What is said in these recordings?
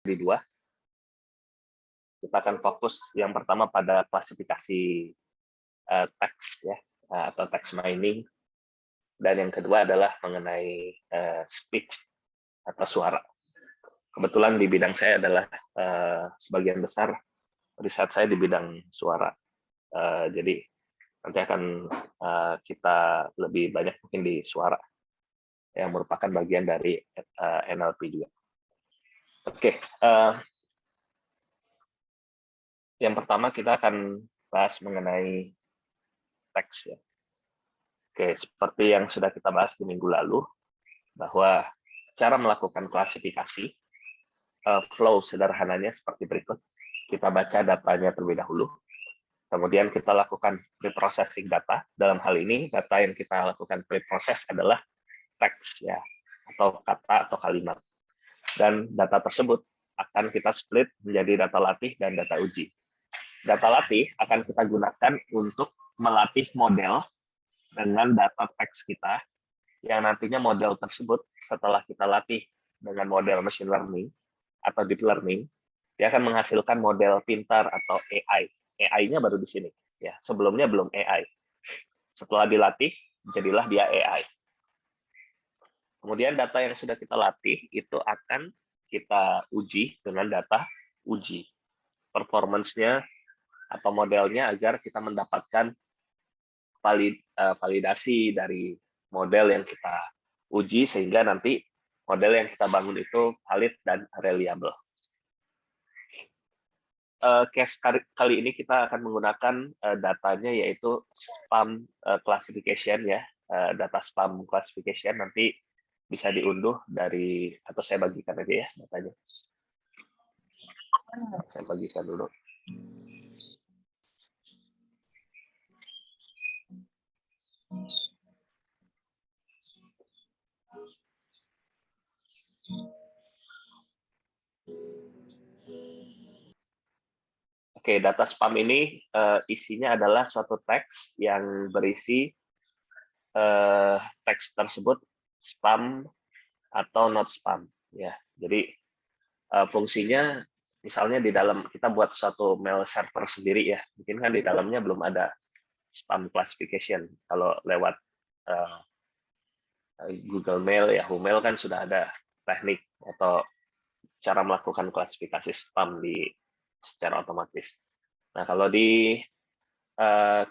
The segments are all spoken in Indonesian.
di dua. Kita akan fokus yang pertama pada klasifikasi teks ya, atau text mining, dan yang kedua adalah mengenai speech atau suara. Kebetulan di bidang saya adalah sebagian besar riset saya di bidang suara. Jadi nanti akan kita lebih banyak mungkin di suara yang merupakan bagian dari NLP juga. Oke, yang pertama kita akan bahas mengenai teks ya. Oke, seperti yang sudah kita bahas di minggu lalu, bahwa cara melakukan klasifikasi flow sederhananya seperti berikut. Kita baca datanya terlebih dahulu, kemudian kita lakukan preprocessing data. Dalam hal ini, data yang kita lakukan preprocess adalah teks ya, atau kata atau kalimat. Dan data tersebut akan kita split menjadi data latih dan data uji. Data latih akan kita gunakan untuk melatih model dengan data teks kita, yang nantinya model tersebut setelah kita latih dengan model machine learning atau deep learning, dia akan menghasilkan model pintar atau AI. AI-nya baru di sini, ya. Sebelumnya belum AI. Setelah dilatih, jadilah dia AI. Kemudian data yang sudah kita latih itu akan kita uji dengan data uji. Performance-nya atau modelnya agar kita mendapatkan validasi dari model yang kita uji, sehingga nanti model yang kita bangun itu valid dan reliable. Case kali ini kita akan menggunakan datanya yaitu spam classification ya, data spam classification. Nanti bisa diunduh dari, atau saya bagikan aja ya datanya. Saya bagikan dulu. Oke, data spam ini isinya adalah suatu teks yang berisi teks tersebut spam atau not spam ya. Jadi fungsinya misalnya di dalam kita buat suatu mail server sendiri ya, mungkin kan di dalamnya belum ada spam classification. Kalau lewat Google Mail, Yahoo Mail kan sudah ada teknik atau cara melakukan klasifikasi spam secara otomatis. Nah, kalau di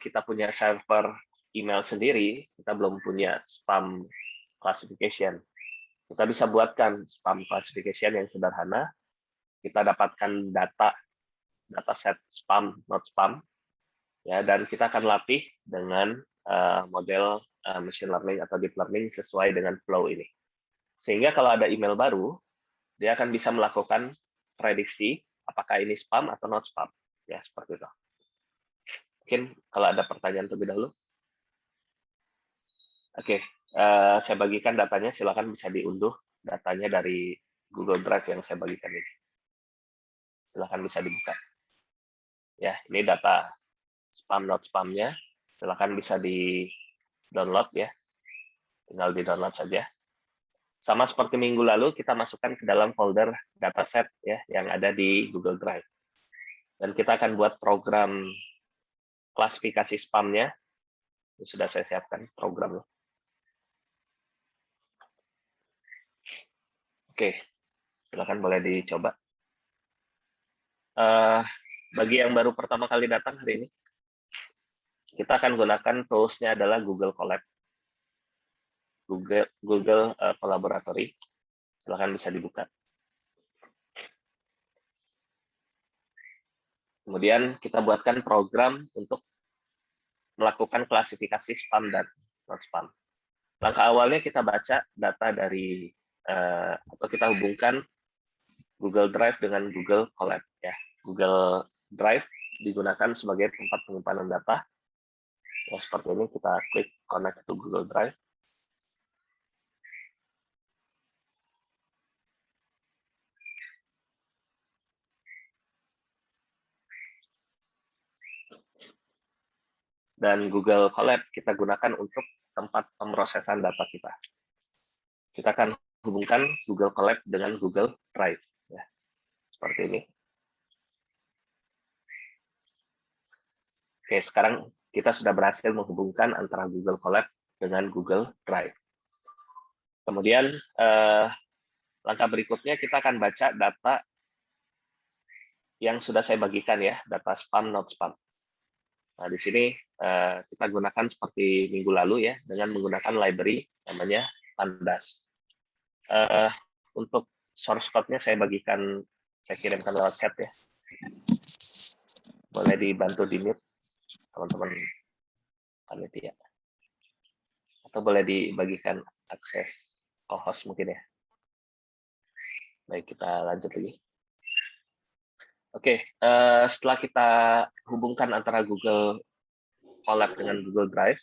kita punya server email sendiri, kita belum punya spam classification. Kita bisa buatkan spam classification yang sederhana. Kita dapatkan dataset spam, not spam, ya, dan kita akan latih dengan model machine learning atau deep learning sesuai dengan flow ini. Sehingga kalau ada email baru, dia akan bisa melakukan prediksi apakah ini spam atau not spam. Ya, seperti itu. Mungkin kalau ada pertanyaan terlebih dahulu. Oke, saya bagikan datanya, silakan bisa diunduh datanya dari Google Drive yang saya bagikan ini. Silakan bisa dibuka. Ya, ini data spam not spamnya. Silakan bisa di-download ya. Tinggal di-download saja. Sama seperti minggu lalu, kita masukkan ke dalam folder dataset ya yang ada di Google Drive. Dan kita akan buat program klasifikasi spamnya. Ini sudah saya siapkan programnya. Oke, silakan boleh dicoba. Bagi yang baru pertama kali datang hari ini, kita akan gunakan tools-nya adalah Google Colab, Google Collaboratory. Silakan bisa dibuka. Kemudian kita buatkan program untuk melakukan klasifikasi spam dan not spam. Langkah awalnya kita baca data dari atau kita hubungkan Google Drive dengan Google Colab ya. Google Drive digunakan sebagai tempat penyimpanan data. Ya, seperti ini kita klik connect to Google Drive. Dan Google Colab kita gunakan untuk tempat pemrosesan data kita. Kita akan hubungkan Google Colab dengan Google Drive. Ya. seperti ini. Oke, sekarang kita sudah berhasil menghubungkan antara Google Colab dengan Google Drive. Kemudian langkah berikutnya kita akan baca data yang sudah saya bagikan ya, data spam, not spam. Nah, di sini kita gunakan seperti minggu lalu ya, dengan menggunakan library namanya Pandas. Untuk source code-nya saya bagikan, saya kirimkan lewat chat ya. Boleh dibantu di-mute teman-teman panitia. Atau boleh dibagikan akses co-host mungkin ya. Baik, kita lanjut lagi. Oke, setelah kita hubungkan antara Google Colab dengan Google Drive,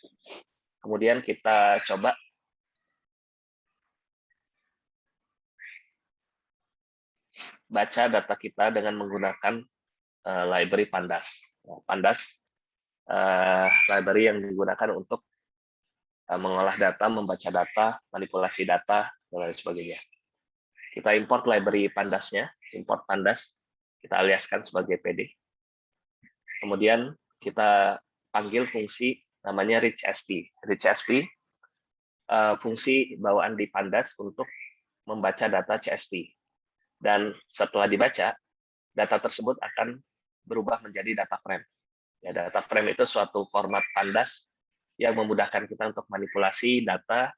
kemudian kita coba baca data kita dengan menggunakan library Pandas. Pandas library yang digunakan untuk mengolah data, membaca data, manipulasi data, dan lain sebagainya. Kita import library Pandasnya, import Pandas, kita aliaskan sebagai PD. Kemudian kita panggil fungsi namanya reachSP. reachSP fungsi bawaan di Pandas untuk membaca data CSV. Dan setelah dibaca, data tersebut akan berubah menjadi data frame. Ya, data frame itu suatu format Pandas yang memudahkan kita untuk manipulasi data,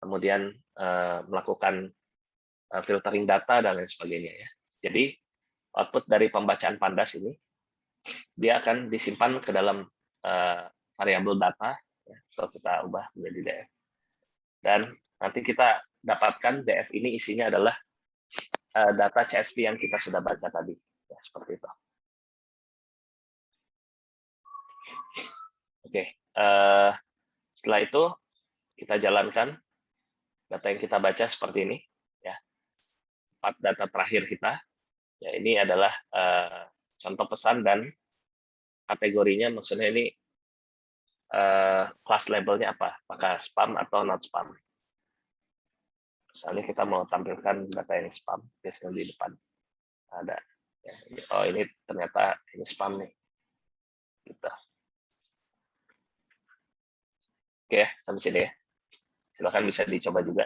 kemudian melakukan filtering data, dan lain sebagainya. Ya. Jadi, output dari pembacaan Pandas ini, dia akan disimpan ke dalam variabel data, ya, so kita ubah menjadi DF. Dan nanti kita dapatkan DF ini isinya adalah data CSV yang kita sudah baca tadi. Ya, seperti itu. Oke, setelah itu kita jalankan data yang kita baca seperti ini. Ya, 4 data terakhir kita. Ya, ini adalah contoh pesan dan kategorinya, maksudnya ini class labelnya apa, apakah spam atau not spam. Misalnya kita mau tampilkan data yang spam, biasanya di depan ada. Ya, oh ini ternyata ini spam nih. Gitu. Oke, sampai sini ya. Silakan bisa dicoba juga.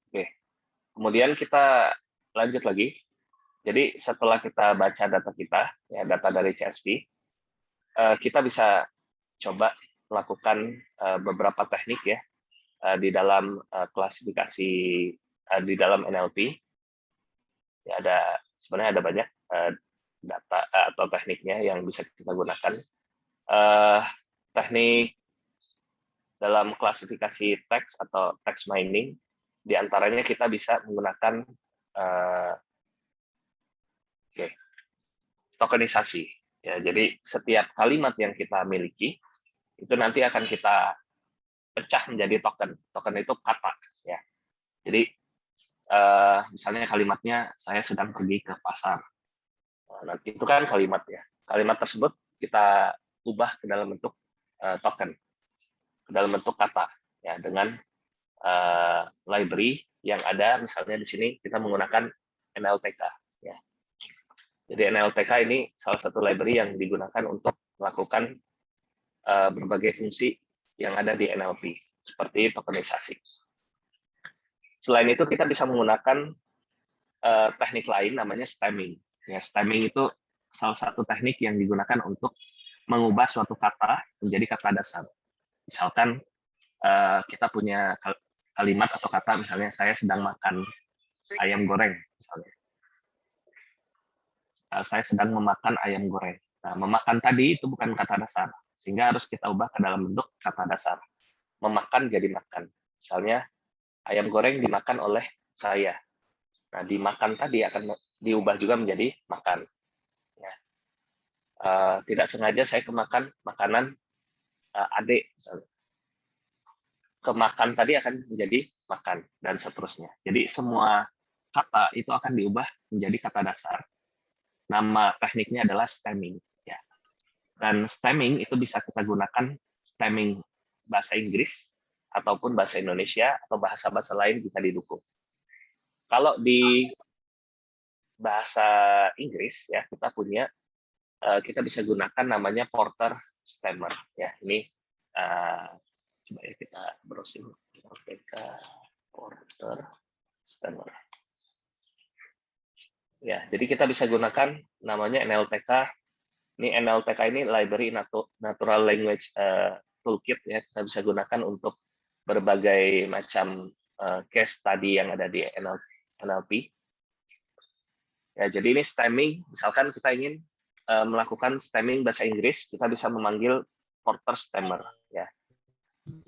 Oke, kemudian kita lanjut lagi. Jadi setelah kita baca data kita, ya data dari CSV, kita bisa coba melakukan beberapa teknik ya di dalam klasifikasi di dalam NLP. Ya, sebenarnya ada banyak data atau tekniknya yang bisa kita gunakan. Teknik dalam klasifikasi teks atau text mining, diantaranya kita bisa menggunakan tokenisasi. Ya, jadi setiap kalimat yang kita miliki itu nanti akan kita pecah menjadi token. Token itu kata. Ya. Jadi misalnya kalimatnya saya sedang pergi ke pasar. Nah, itu kan kalimat ya. Kalimat tersebut kita ubah ke dalam bentuk token, ke dalam bentuk kata. Ya, dengan library yang ada, misalnya di sini kita menggunakan NLTK. Ya. Jadi NLTK ini salah satu library yang digunakan untuk melakukan berbagai fungsi yang ada di NLP, seperti tokenisasi. Selain itu, kita bisa menggunakan teknik lain namanya stemming. Ya, stemming itu salah satu teknik yang digunakan untuk mengubah suatu kata menjadi kata dasar. Misalkan kita punya kalimat atau kata, misalnya saya sedang makan ayam goreng, misalnya. Saya sedang memakan ayam goreng. Nah, memakan tadi itu bukan kata dasar, sehingga harus kita ubah ke dalam bentuk kata dasar. Memakan jadi makan. Misalnya, ayam goreng dimakan oleh saya. Nah, dimakan tadi akan diubah juga menjadi makan. Ya. Tidak sengaja saya kemakan makanan adik, misalnya. Kemakan tadi akan menjadi makan, dan seterusnya. Jadi semua kata itu akan diubah menjadi kata dasar. nama tekniknya adalah stemming. Ya. Dan stemming itu bisa kita gunakan stemming bahasa Inggris ataupun bahasa Indonesia atau bahasa-bahasa lain bisa didukung. Kalau di bahasa Inggris ya kita bisa gunakan namanya Porter Stemmer ya. Ini coba ya kita browsing RPK Porter Stemmer. Ya, jadi kita bisa gunakan namanya NLTK. Ini NLTK ini Library Natural Language Toolkit ya. Kita bisa gunakan untuk berbagai macam case study yang ada di NLP. Ya, jadi ini stemming. Misalkan kita ingin melakukan stemming bahasa Inggris, kita bisa memanggil Porter Stemmer. Ya,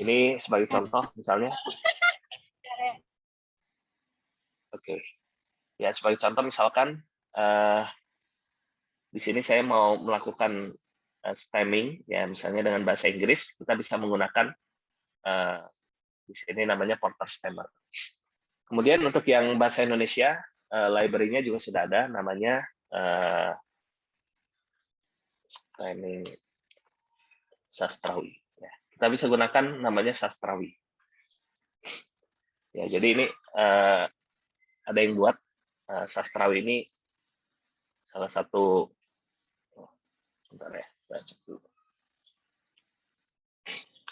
ini sebagai contoh misalnya. Oke, ya sebagai contoh misalkan di sini saya mau melakukan stemming, ya misalnya dengan bahasa Inggris, kita bisa menggunakan di sini namanya Porter Stemmer. Kemudian untuk yang bahasa Indonesia, library-nya juga sudah ada, namanya stemming sastrawi. Ya, kita bisa gunakan namanya sastrawi. Ya, jadi ini ada yang buat sastrawi ini salah satu, sebentar ya,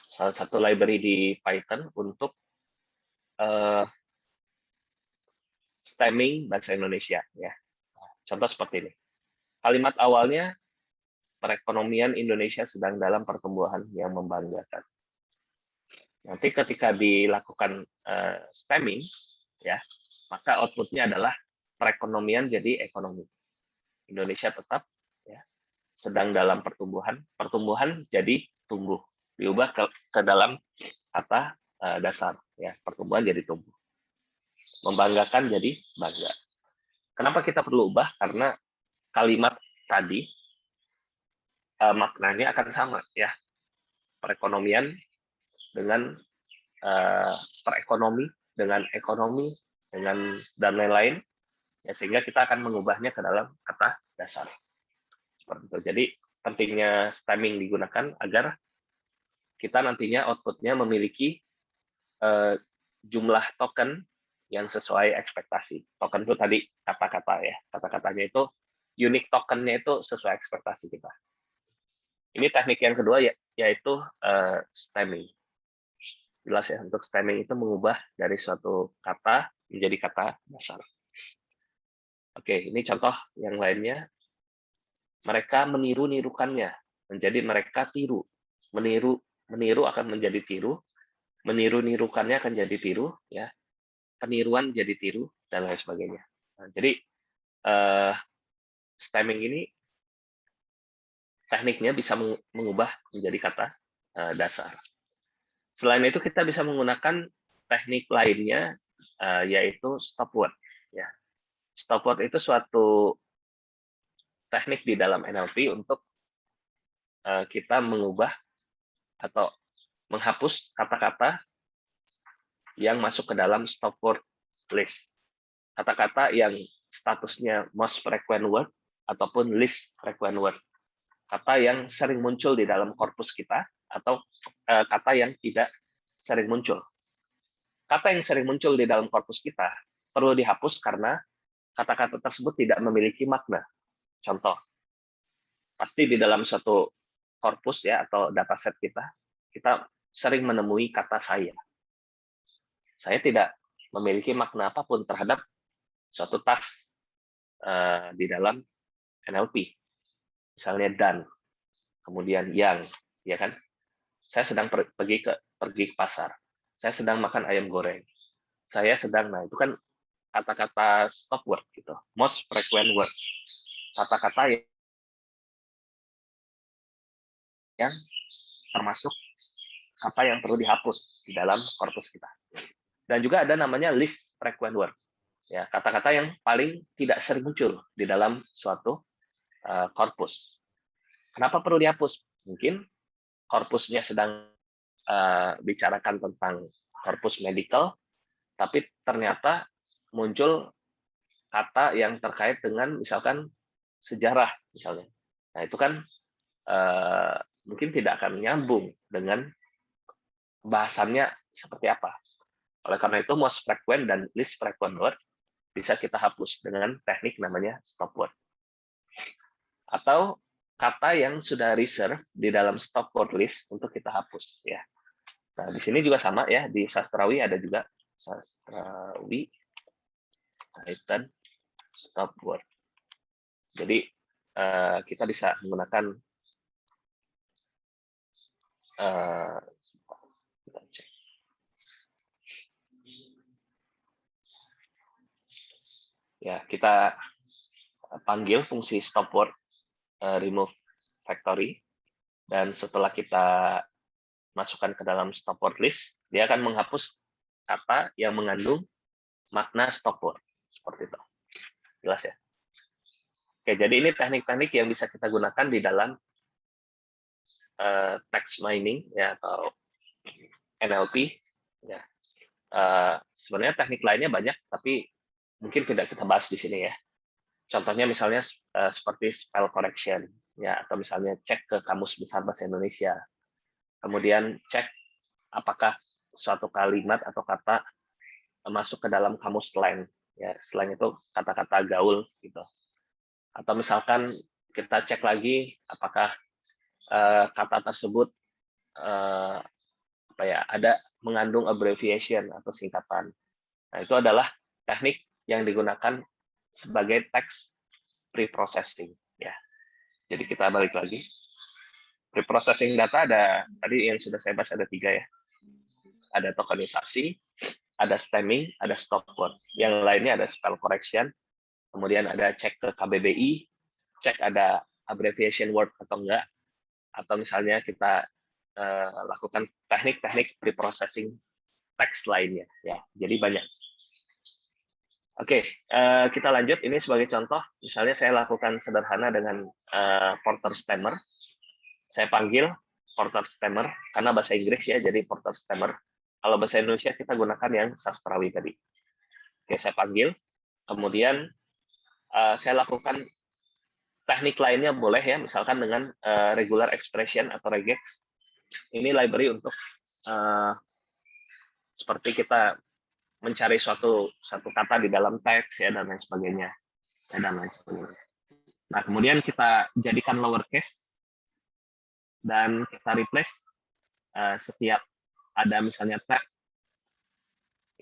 salah satu library di Python untuk stemming bahasa Indonesia. Ya, contoh seperti ini. Kalimat awalnya, perekonomian Indonesia sedang dalam pertumbuhan yang membanggakan. Nanti ketika dilakukan stemming, ya, maka outputnya adalah perekonomian jadi ekonomi. Indonesia tetap ya, sedang dalam pertumbuhan, pertumbuhan jadi tumbuh, diubah ke dalam kata dasar, ya, pertumbuhan jadi tumbuh. Membanggakan jadi bangga. Kenapa kita perlu ubah? Karena kalimat tadi maknanya akan sama, ya. Perekonomian dengan perekonomi dengan ekonomi dengan dan lain-lain, ya, sehingga kita akan mengubahnya ke dalam kata dasar. Seperti itu. Jadi pentingnya stemming digunakan agar kita nantinya outputnya memiliki jumlah token yang sesuai ekspektasi. Token itu tadi kata-kata ya, kata-katanya itu unique tokennya itu sesuai ekspektasi kita. Ini teknik yang kedua ya, yaitu stemming. Jelas ya, untuk stemming itu mengubah dari suatu kata menjadi kata dasar. Oke, ini contoh yang lainnya. Mereka meniru-nirukannya menjadi mereka tiru. Meniru akan menjadi tiru, meniru-nirukannya akan jadi tiru, ya. Peniruan jadi tiru dan lain sebagainya. Nah, jadi stemming ini tekniknya bisa mengubah menjadi kata dasar. Selain itu kita bisa menggunakan teknik lainnya, yaitu stop word. Ya. Stop word itu suatu teknik di dalam NLP untuk kita mengubah atau menghapus kata-kata yang masuk ke dalam stop word list. Kata-kata yang statusnya most frequent word ataupun least frequent word. Kata yang sering muncul di dalam korpus kita atau kata yang tidak sering muncul. Kata yang sering muncul di dalam korpus kita perlu dihapus karena kata-kata tersebut tidak memiliki makna. Contoh, pasti di dalam suatu korpus ya atau dataset kita sering menemui kata saya. Saya tidak memiliki makna apapun terhadap suatu task di dalam NLP. Misalnya dan, kemudian yang, ya kan? Saya sedang pergi ke pasar. Saya sedang makan ayam goreng. Saya sedang, nah itu kan kata-kata stop word gitu. Most frequent word. Kata-kata yang termasuk kata yang perlu dihapus di dalam korpus kita. Dan juga ada namanya least frequent word. Ya, kata-kata yang paling tidak sering muncul di dalam suatu korpus. Kenapa perlu dihapus? Mungkin korpusnya sedang bicarakan tentang korpus medical, tapi ternyata muncul kata yang terkait dengan misalkan sejarah misalnya. Nah, itu kan mungkin tidak akan nyambung dengan bahasannya seperti apa. Oleh karena itu, most frequent dan least frequent word bisa kita hapus dengan teknik namanya stop word. Atau kata yang sudah reserve di dalam stop word list untuk kita hapus. Ya. Nah, di sini juga sama ya, di Sastrawi ada juga Sastrawi hyphen stop word. Jadi kita bisa menggunakan kita cek. Ya, kita panggil fungsi stop word remove factory, dan setelah kita masukkan ke dalam stop word list, dia akan menghapus kata yang mengandung makna stop word. Seperti itu. Jelas ya? Oke, jadi ini teknik-teknik yang bisa kita gunakan di dalam text mining ya, atau NLP. Ya. Sebenarnya teknik lainnya banyak, tapi mungkin tidak kita bahas di sini ya. Contohnya misalnya seperti spell correction, ya, atau misalnya cek ke Kamus Besar Bahasa Indonesia. Kemudian cek apakah suatu kalimat atau kata masuk ke dalam kamus slang. Ya, slang itu kata-kata gaul gitu. Atau misalkan kita cek lagi apakah kata tersebut ada mengandung abbreviation atau singkatan. Nah, itu adalah teknik yang digunakan sebagai text pre-processing. Ya. Jadi kita balik lagi. Pre-processing data ada tadi yang sudah saya bahas ada 3 ya. Ada tokenisasi, ada stemming, ada stop word. Yang lainnya ada spell correction, kemudian ada cek ke KBBI, cek ada abbreviation word atau enggak, atau misalnya kita lakukan teknik-teknik pre-processing teks lainnya. Ya, jadi banyak. Oke, kita lanjut. Ini sebagai contoh, misalnya saya lakukan sederhana dengan Porter Stammer. Saya panggil Porter Stammer, karena bahasa Inggris ya, jadi Porter Stammer. Kalau bahasa Indonesia kita gunakan yang Sastrawi tadi. Oke, saya panggil, kemudian saya lakukan teknik lainnya boleh ya, misalkan dengan regular expression atau regex. Ini library untuk seperti kita mencari suatu kata di dalam teks ya, dan lain sebagainya. Nah, kemudian kita jadikan lowercase dan kita replace setiap ada misalnya tag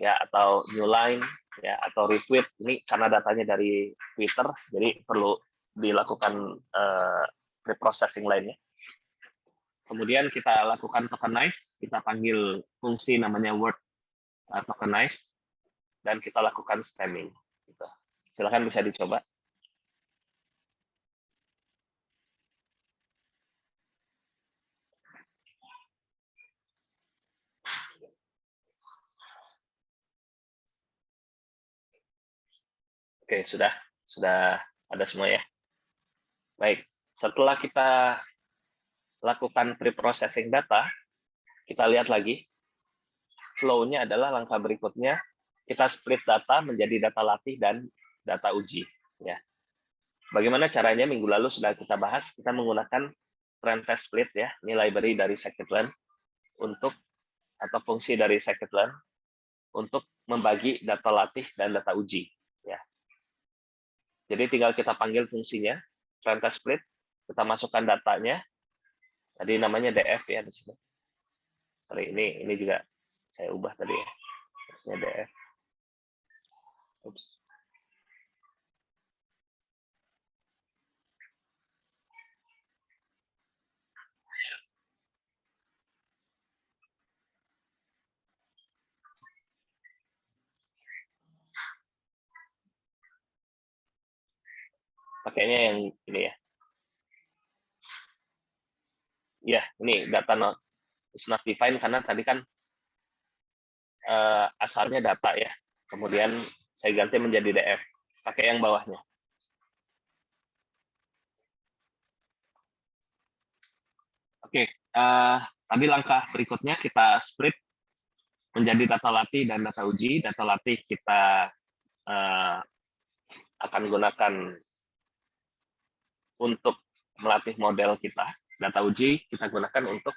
ya, atau new line ya, atau retweet. Ini karena datanya dari Twitter, jadi perlu dilakukan preprocessing lainnya. Kemudian kita lakukan tokenize, kita panggil fungsi namanya word tokenize, dan kita lakukan stemming. Gitu. Silakan bisa dicoba. Oke, sudah ada semua ya. Baik, setelah kita lakukan pre-processing data, kita lihat lagi flow-nya adalah langkah berikutnya, kita split data menjadi data latih dan data uji. Ya. Bagaimana caranya? Minggu lalu sudah kita bahas, kita menggunakan trend test split ya, ini library dari scikit-learn untuk atau fungsi dari scikit-learn untuk membagi data latih dan data uji. Ya. Jadi tinggal kita panggil fungsinya, trend test split, kita masukkan datanya, tadi namanya df ya di sini. Kali ini juga saya ubah tadi ya, ini df. Oops. Pakainya yang ini ya. Ya, ini data not is not defined karena tadi kan asalnya data ya. Kemudian saya ganti menjadi df. Pakai yang bawahnya. Oke, tadi langkah berikutnya kita split menjadi data latih dan data uji. Data latih kita akan gunakan untuk melatih model kita, data uji kita gunakan untuk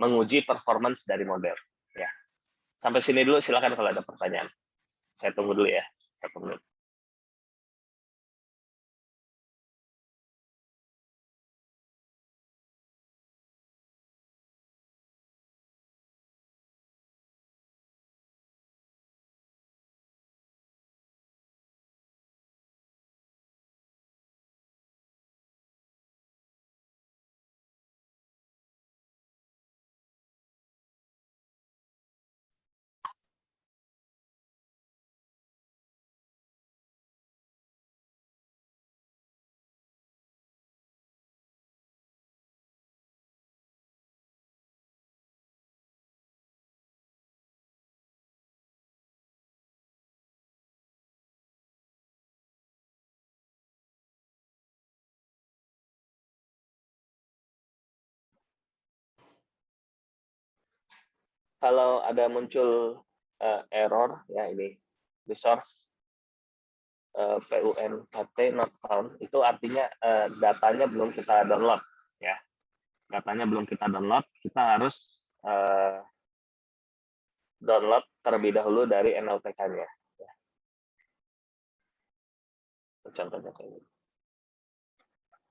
menguji performance dari model. Ya. Sampai sini dulu, silakan kalau ada pertanyaan. Saya tunggu dulu ya, 1 menit. Kalau ada muncul error, ya ini, resource PUNKT not found, itu artinya datanya belum kita download. Ya. Datanya belum kita download, kita harus download terlebih dahulu dari NLTK-nya. Ya. Contohnya kayak gitu.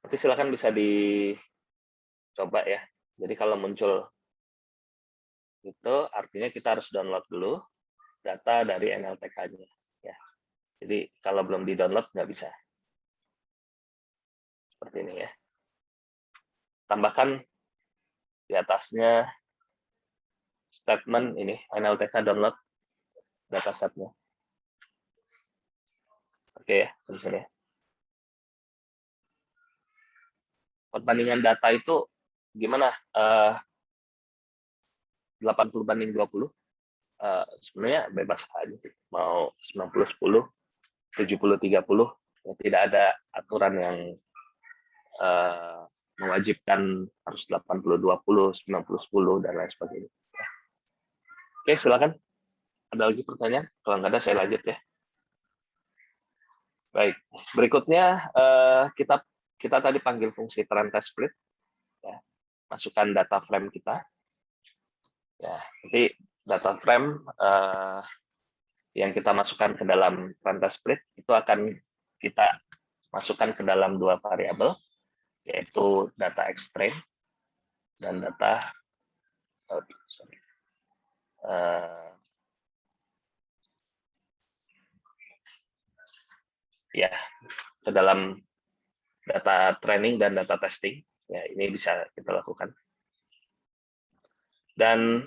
Nanti silakan bisa dicoba ya. Jadi kalau muncul itu artinya kita harus download dulu data dari NLTK-nya. Ya. Jadi kalau belum di-download nggak bisa. Seperti ini ya. Tambahkan di atasnya statement ini, NLTK download datasetnya. Oke ya, sampai ya. Perbandingan data itu gimana? 80/20. Sebenarnya bebas aja sih. Mau 90/10, 70/30, ya, tidak ada aturan yang mewajibkan harus 80/20, 90/10 dan lain sebagainya. Oke, silakan. Ada lagi pertanyaan? Kalau nggak ada, saya lanjut ya. Baik, berikutnya kita tadi panggil fungsi trend test split, ya. Masukkan data frame kita. Ya, nanti data frame yang kita masukkan ke dalam trend test split itu akan kita masukkan ke dalam 2 variabel, yaitu data extrain dan data ya, ke dalam data training dan data testing. Ya, ini bisa kita lakukan. Dan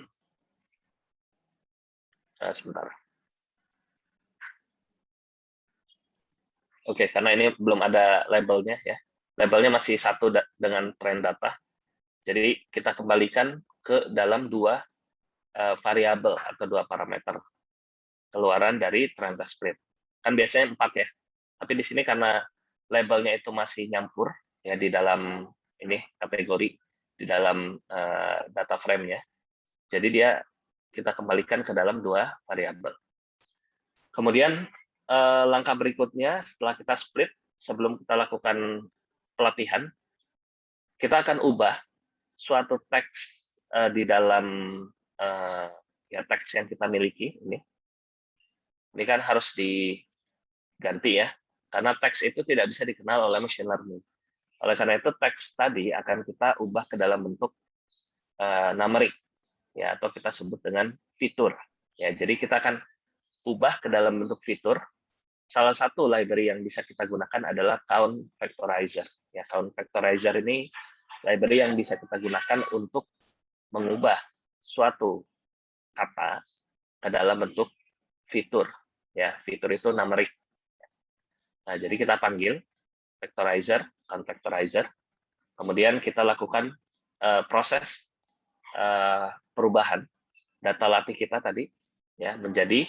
sebentar. Oke, karena ini belum ada labelnya ya. Labelnya masih satu dengan trend data. Jadi kita kembalikan ke dalam 2 variabel atau 2 parameter keluaran dari trend test split. Kan biasanya 4 ya. Tapi di sini karena labelnya itu masih nyampur ya di dalam ini kategori di dalam data frame-nya. Jadi dia kita kembalikan ke dalam 2 variabel. Kemudian langkah berikutnya setelah kita split, sebelum kita lakukan pelatihan, kita akan ubah suatu teks di dalam ya teks yang kita miliki ini. Ini kan harus diganti ya, karena teks itu tidak bisa dikenal oleh machine learning. Oleh karena itu teks tadi akan kita ubah ke dalam bentuk numeric ya, atau kita sebut dengan fitur. Ya, jadi kita akan ubah ke dalam bentuk fitur. Salah satu library yang bisa kita gunakan adalah count factorizer. Ya, count factorizer ini library yang bisa kita gunakan untuk mengubah suatu kata ke dalam bentuk fitur. Ya, fitur itu numeric. Nah, jadi kita panggil factorizer, count factorizer. Kemudian kita lakukan proses perubahan data latih kita tadi ya menjadi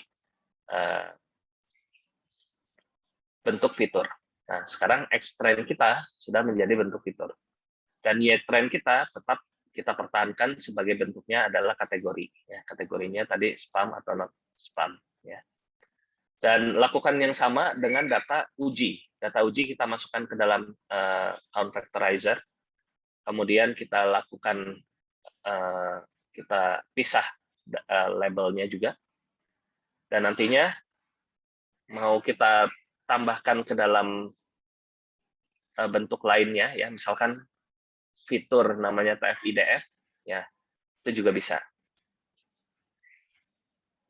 bentuk fitur. Nah, sekarang X-train kita sudah menjadi bentuk fitur. Dan Y-train kita tetap kita pertahankan sebagai bentuknya adalah kategori. Ya, kategorinya tadi spam atau not spam. Ya. Dan lakukan yang sama dengan data uji. Data uji kita masukkan ke dalam count factorizer, kemudian kita lakukan, kita pisah labelnya juga, dan nantinya mau kita tambahkan ke dalam bentuk lainnya, ya misalkan fitur namanya TF-IDF, ya itu juga bisa.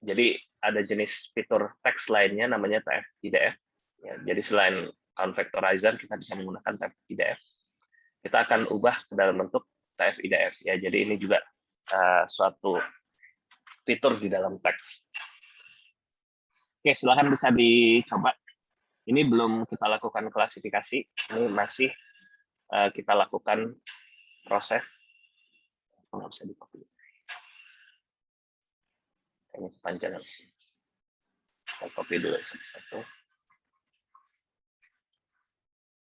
Jadi ada jenis fitur teks lainnya namanya TF-IDF. Ya, jadi selain count factorizer, kita bisa menggunakan TF-IDF. Kita akan ubah ke dalam bentuk TF-IDF. Ya, jadi ini juga suatu fitur di dalam teks. Oke, silahkan bisa dicoba. Ini belum kita lakukan klasifikasi, ini masih kita lakukan proses. Nggak bisa di-copy. Ini kepanjangan. Saya copy dulu satu-satu.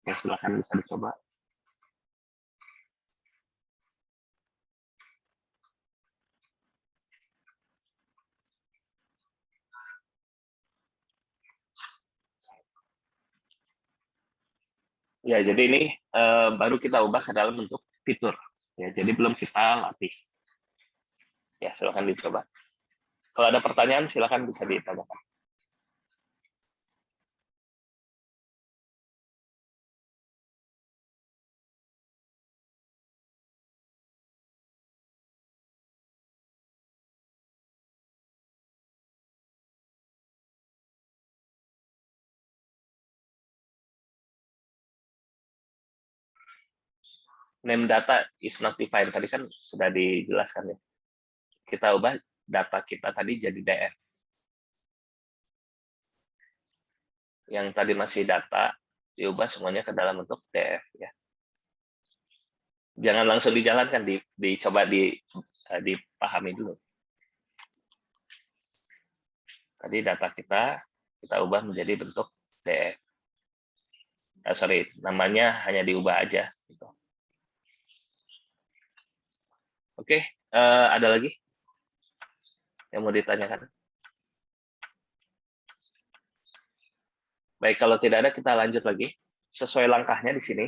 Oke, silahkan bisa dicoba. Ya, jadi ini baru kita ubah ke dalam bentuk fitur. Ya, jadi belum kita latih. Ya, silakan dicoba. Kalau ada pertanyaan, silakan bisa ditanyakan. Name data is not defined. Tadi kan sudah dijelaskan ya. Kita ubah data kita tadi jadi DF. Yang tadi masih data, diubah semuanya ke dalam bentuk DF. Ya. Jangan langsung dijalankan, dicoba dipahami dulu. Tadi data kita ubah menjadi bentuk DF. Sorry, namanya hanya diubah aja. Gitu. Oke, ada lagi yang mau ditanyakan? Baik, kalau tidak ada, kita lanjut lagi. Sesuai langkahnya di sini,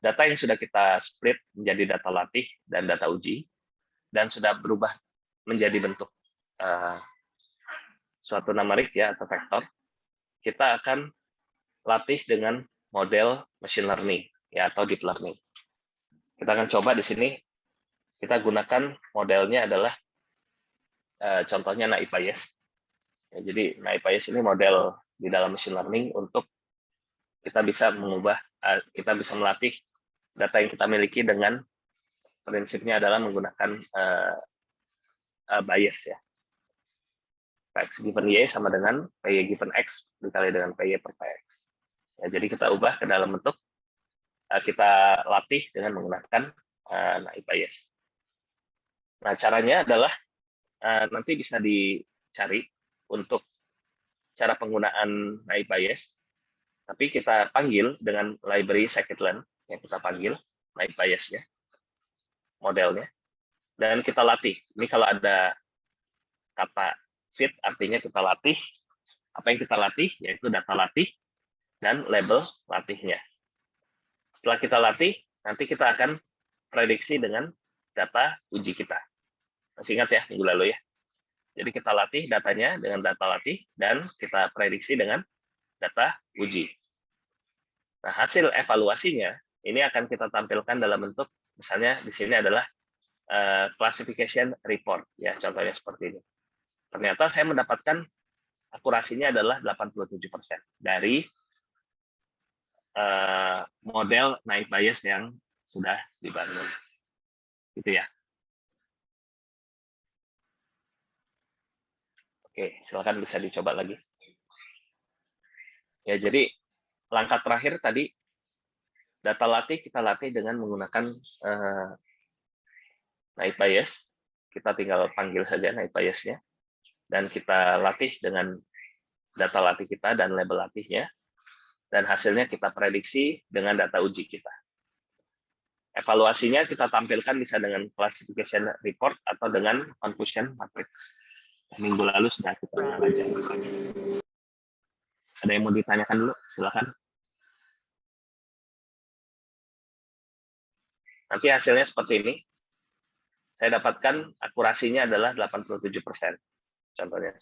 data yang sudah kita split menjadi data latih dan data uji, dan sudah berubah menjadi bentuk suatu numerik ya atau vektor, kita akan latih dengan model machine learning ya atau deep learning. Kita akan coba di sini, kita gunakan modelnya adalah contohnya NaiPayes. Ya, jadi NaiPayes ini model di dalam machine learning untuk kita bisa mengubah, kita bisa melatih data yang kita miliki dengan prinsipnya adalah menggunakan bias ya. X given Y sama dengan PY given X dikali dengan PY per PX. Ya, jadi kita ubah ke dalam bentuk, kita latih dengan menggunakan NaiPayes. Nah, caranya adalah nanti bisa dicari untuk cara penggunaan NaiPayes, tapi kita panggil dengan library scikit-learn, yang kita panggil NaiPayes-nya, modelnya, dan kita latih. Ini kalau ada kata fit, artinya kita latih. Apa yang kita latih? Yaitu data latih dan label latihnya. Setelah kita latih, nanti kita akan prediksi dengan data uji kita. Masih ingat ya, minggu lalu ya? Jadi kita latih datanya dengan data latih, dan kita prediksi dengan data uji. Nah, hasil evaluasinya, ini akan kita tampilkan dalam bentuk, misalnya di sini adalah classification report. Ya, contohnya seperti ini. Ternyata saya mendapatkan akurasinya adalah 87% dari model NaiPayes yang sudah dibangun. Gitu ya. Oke, silakan bisa dicoba lagi. Ya, jadi langkah terakhir tadi, data latih kita latih dengan menggunakan NaiPayes. Kita tinggal panggil saja NaiPayes-nya, dan kita latih dengan data latih kita dan label latihnya, dan hasilnya kita prediksi dengan data uji kita. Evaluasinya kita tampilkan bisa dengan classification report atau dengan confusion matrix. Minggu lalu sudah kita pelajari. Ada yang mau ditanyakan dulu? Silakan. Nanti hasilnya seperti ini. Saya dapatkan akurasinya adalah 87%. Contohnya.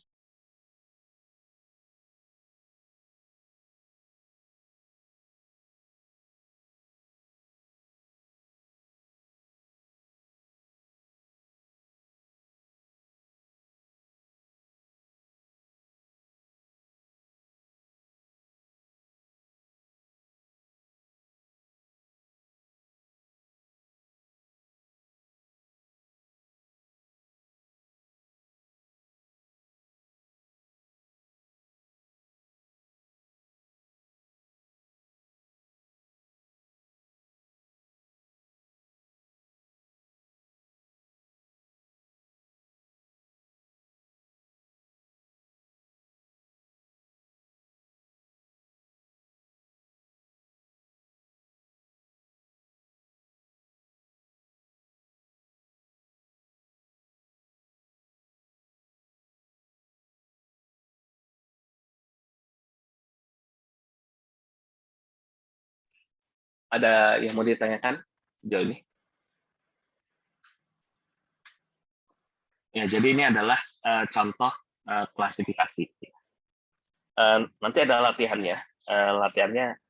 Ada yang mau ditanyakan sejauh ini? Ya, jadi ini adalah contoh klasifikasi. Nanti ada latihannya. Latihannya,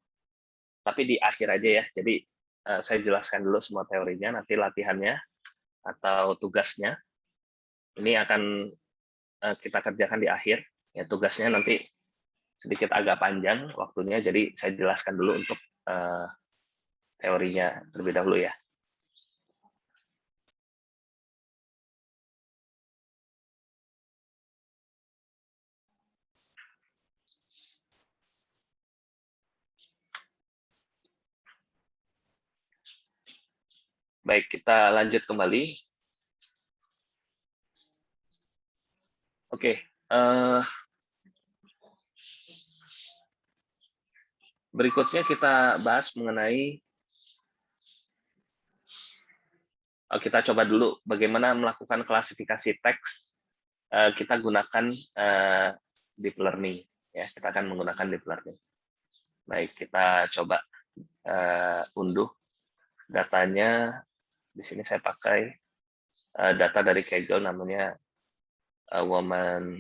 tapi di akhir aja ya. Jadi saya jelaskan dulu semua teorinya, nanti latihannya atau tugasnya ini akan kita kerjakan di akhir. Ya, tugasnya nanti sedikit agak panjang waktunya, jadi saya jelaskan dulu untuk teorinya terlebih dahulu ya. Baik, kita lanjut kembali. Oke, berikutnya kita bahas mengenai, kita coba dulu bagaimana melakukan klasifikasi teks. Kita gunakan deep learning. Ya, kita akan menggunakan deep learning. Baik, kita coba unduh datanya. Di sini saya pakai data dari Kaggle namanya Woman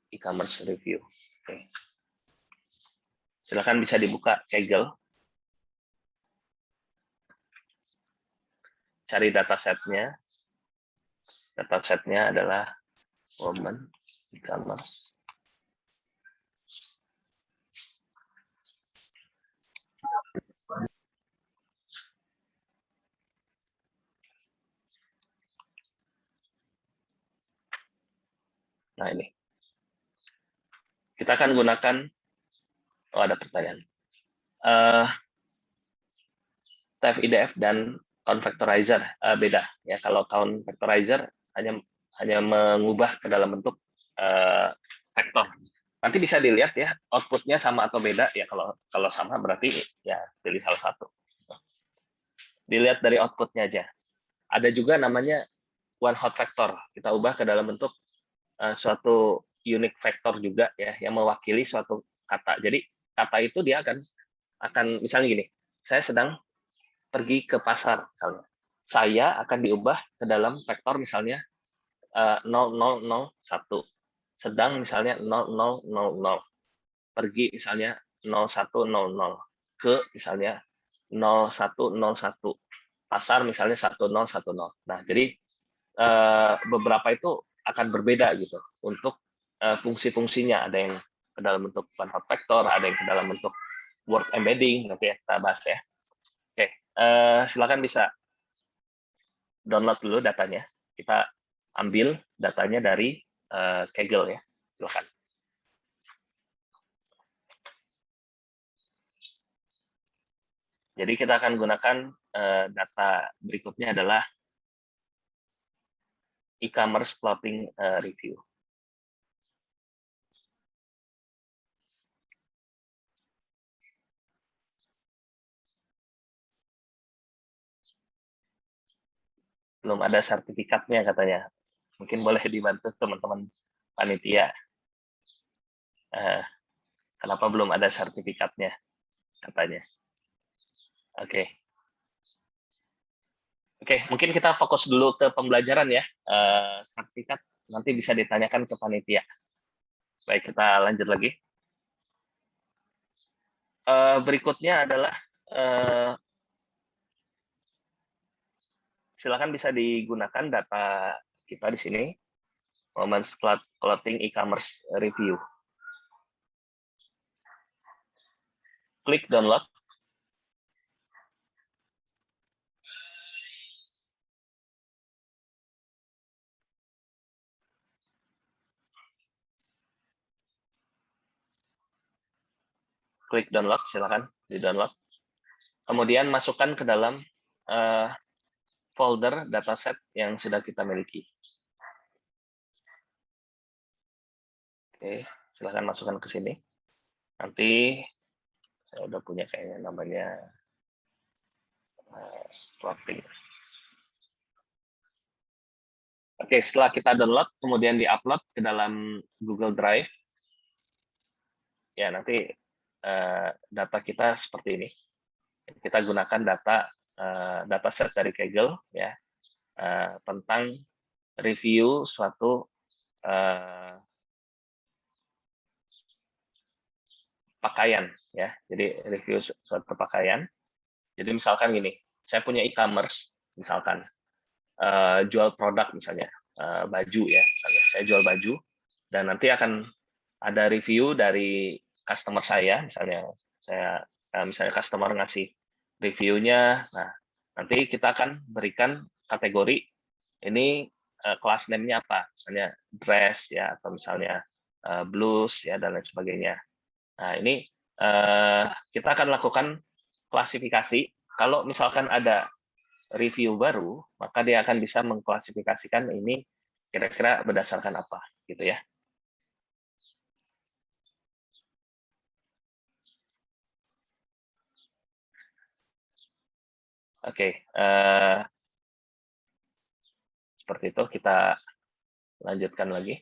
E-commerce Review. Oke. Silakan bisa dibuka Kaggle. Cari datasetnya. Datasetnya adalah Woman E-commerce. Nah ini. Kita akan gunakan, ada pertanyaan. TF-IDF dan count factorizer beda ya. Kalau count factorizer hanya mengubah ke dalam bentuk vektor. Nanti bisa dilihat ya outputnya sama atau beda ya. Kalau sama berarti ya pilih salah satu. Dilihat dari outputnya aja. Ada juga namanya one hot vector. Kita ubah ke dalam bentuk suatu unique vector juga ya yang mewakili suatu kata. Jadi kata itu dia akan misalnya gini. Saya sedang pergi ke pasar misalnya. Saya akan diubah ke dalam vektor misalnya 0001. Sedang misalnya 0000. Pergi misalnya 0100 ke misalnya 0101. Pasar misalnya 1010. Nah, jadi beberapa itu akan berbeda gitu untuk fungsi-fungsinya. Ada yang ke dalam bentuk one hot vector, ada yang ke dalam bentuk word embedding, nanti ya kita bahas ya. Oke, silakan bisa download dulu datanya. Kita ambil datanya dari Kaggle ya. Silakan. Jadi kita akan gunakan data berikutnya adalah e-commerce plotting review. Belum ada sertifikatnya katanya. Mungkin boleh dibantu teman-teman panitia. Kenapa belum ada sertifikatnya, katanya. Oke. Oke, mungkin kita fokus dulu ke pembelajaran ya. Sertifikat nanti bisa ditanyakan ke panitia. Baik, kita lanjut lagi. Berikutnya adalah silakan bisa digunakan data kita di sini, Moments Clothing e-commerce review. Klik download. Klik download, silakan di-download. Kemudian masukkan ke dalam folder dataset yang sudah kita miliki. Oke, silakan masukkan ke sini. Nanti saya udah punya kayaknya namanya clothing. Oke, setelah kita download, kemudian di-upload ke dalam Google Drive, ya nanti data kita seperti ini. Kita gunakan dataset dari Kaggle ya tentang review suatu pakaian ya. Jadi review suatu pakaian. Jadi misalkan gini, saya punya e-commerce misalkan jual produk misalnya baju ya, misalnya saya jual baju dan nanti akan ada review dari customer saya, misalnya customer ngasih reviewnya, nah nanti kita akan berikan kategori ini kelas name-nya apa, misalnya dress ya atau misalnya blues ya dan lain sebagainya. Nah ini kita akan lakukan klasifikasi. Kalau misalkan ada review baru, maka dia akan bisa mengklasifikasikan ini kira-kira berdasarkan apa, gitu ya. Oke, seperti itu kita lanjutkan lagi.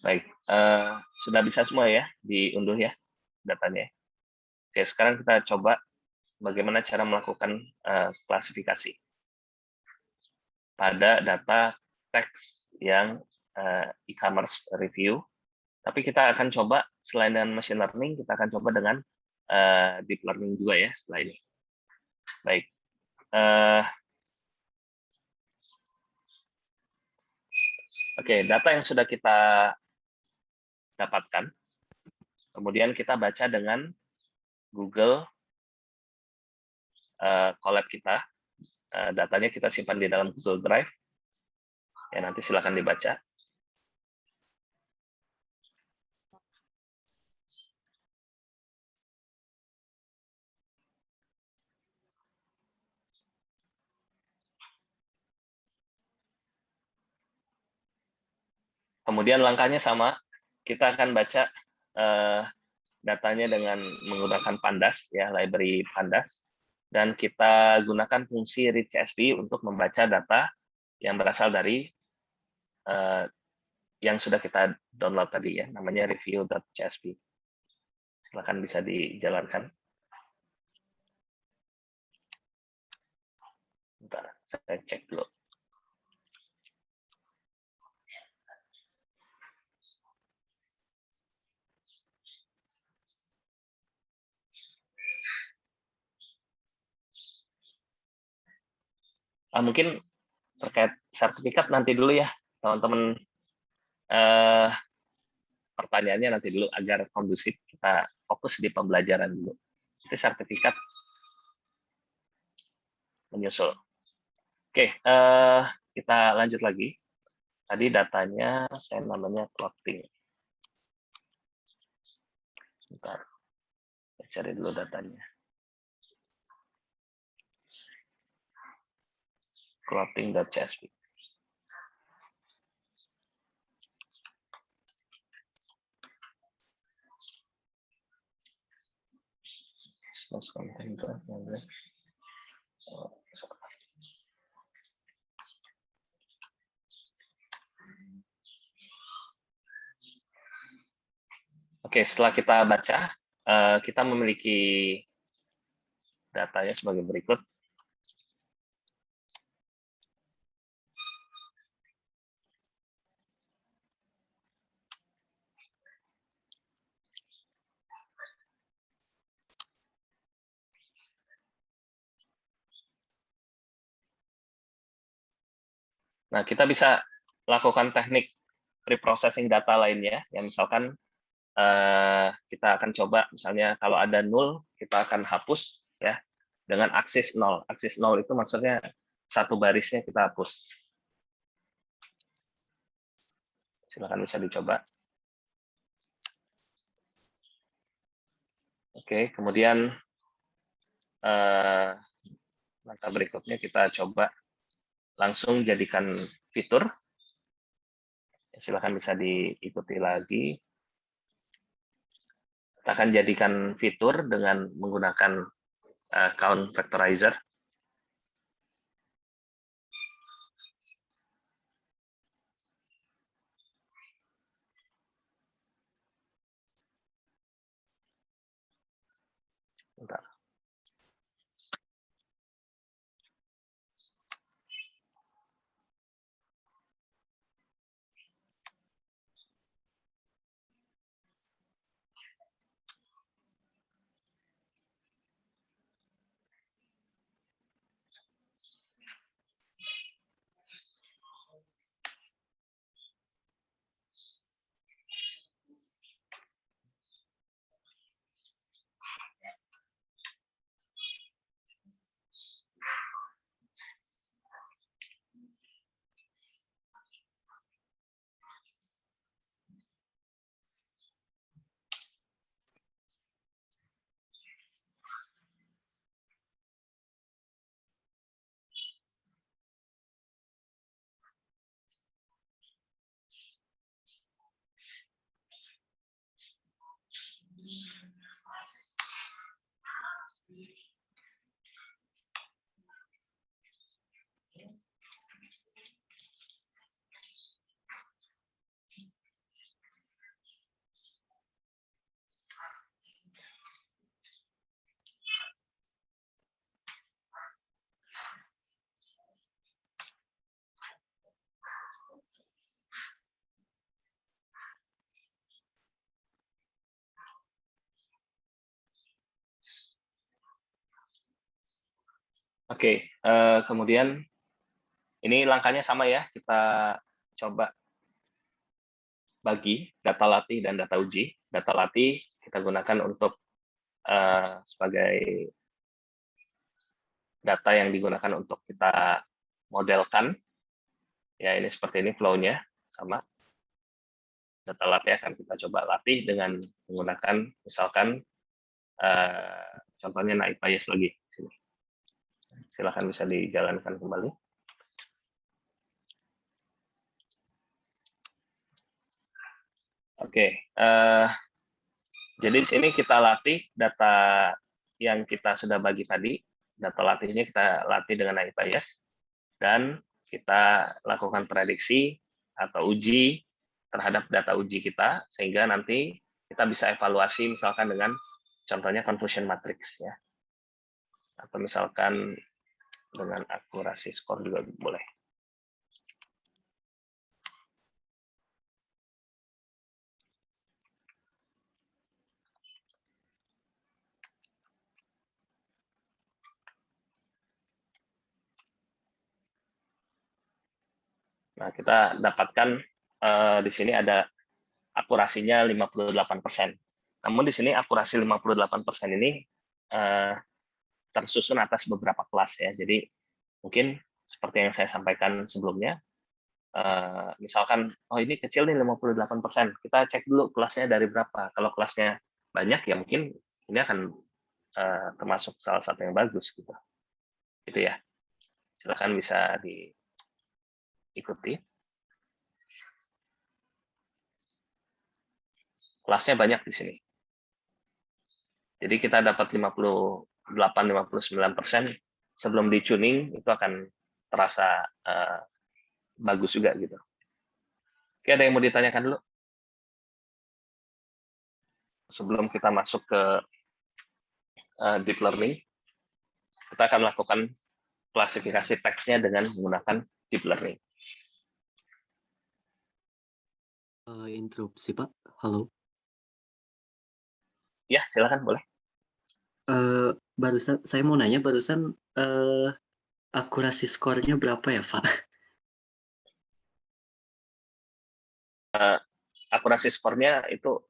Baik, sudah bisa semua ya diunduh ya datanya. Oke, sekarang kita coba bagaimana cara melakukan klasifikasi pada data teks yang e-commerce review. Tapi kita akan coba selain dengan machine learning, kita akan coba dengan deep learning juga ya setelah ini. Baik. Oke, data yang sudah kita dapatkan, kemudian kita baca dengan Google Colab kita, datanya kita simpan di dalam Google Drive, ya nanti silakan dibaca. Kemudian langkahnya sama, kita akan baca datanya dengan menggunakan Pandas, ya library Pandas, dan kita gunakan fungsi read CSV untuk membaca data yang berasal dari yang sudah kita download tadi ya, namanya review.csv. Silakan bisa dijalankan. Bentar, saya cek dulu. Mungkin terkait sertifikat nanti dulu ya, teman-teman. Pertanyaannya nanti dulu agar kondusif, kita fokus di pembelajaran dulu. Itu sertifikat menyusul. Oke, kita lanjut lagi. Tadi datanya saya namanya clothing. Bentar, saya cari dulu datanya. Clothing.csv. Content. Oke, setelah kita baca, kita memiliki datanya sebagai berikut. Nah, kita bisa lakukan teknik reprocessing data lainnya, yang misalkan kita akan coba, misalnya kalau ada 0, kita akan hapus ya dengan aksis 0. Aksis 0 itu maksudnya satu barisnya kita hapus. Silakan bisa dicoba. Oke, kemudian langkah berikutnya kita coba langsung jadikan fitur. Silakan bisa diikuti lagi. Kita akan jadikan fitur dengan menggunakan count factorizer. Bentar. Oke, kemudian ini langkahnya sama ya, kita coba bagi data latih dan data uji. Data latih kita gunakan untuk sebagai data yang digunakan untuk kita modelkan. Ya, ini seperti ini flow-nya, sama. Data latih akan kita coba latih dengan menggunakan, misalkan, contohnya naik bias lagi. Silakan bisa dijalankan kembali. Oke, jadi di sini kita latih data yang kita sudah bagi tadi. Data latihnya kita latih dengan naik bias, dan kita lakukan prediksi atau uji terhadap data uji kita, sehingga nanti kita bisa evaluasi misalkan dengan contohnya confusion matrix ya, atau misalkan dengan akurasi skor juga boleh. Nah, kita dapatkan di sini ada akurasinya 58%. Namun di sini akurasi 58% ini tersusun atas beberapa kelas ya. Jadi mungkin seperti yang saya sampaikan sebelumnya, misalkan, oh ini kecil nih 58%, kita cek dulu kelasnya dari berapa. Kalau kelasnya banyak, ya mungkin ini akan termasuk salah satu yang bagus gitu. Itu ya. Silakan bisa diikuti. Kelasnya banyak di sini. Jadi kita dapat 58-59%, sebelum di-tuning itu akan terasa bagus juga gitu. Oke, ada yang mau ditanyakan dulu? Sebelum kita masuk ke deep learning, kita akan melakukan klasifikasi teksnya dengan menggunakan deep learning. Interupsi, Pak. Halo. Ya, silakan, boleh. Barusan saya mau nanya, barusan akurasi skornya berapa ya, Pak? Akurasi skornya itu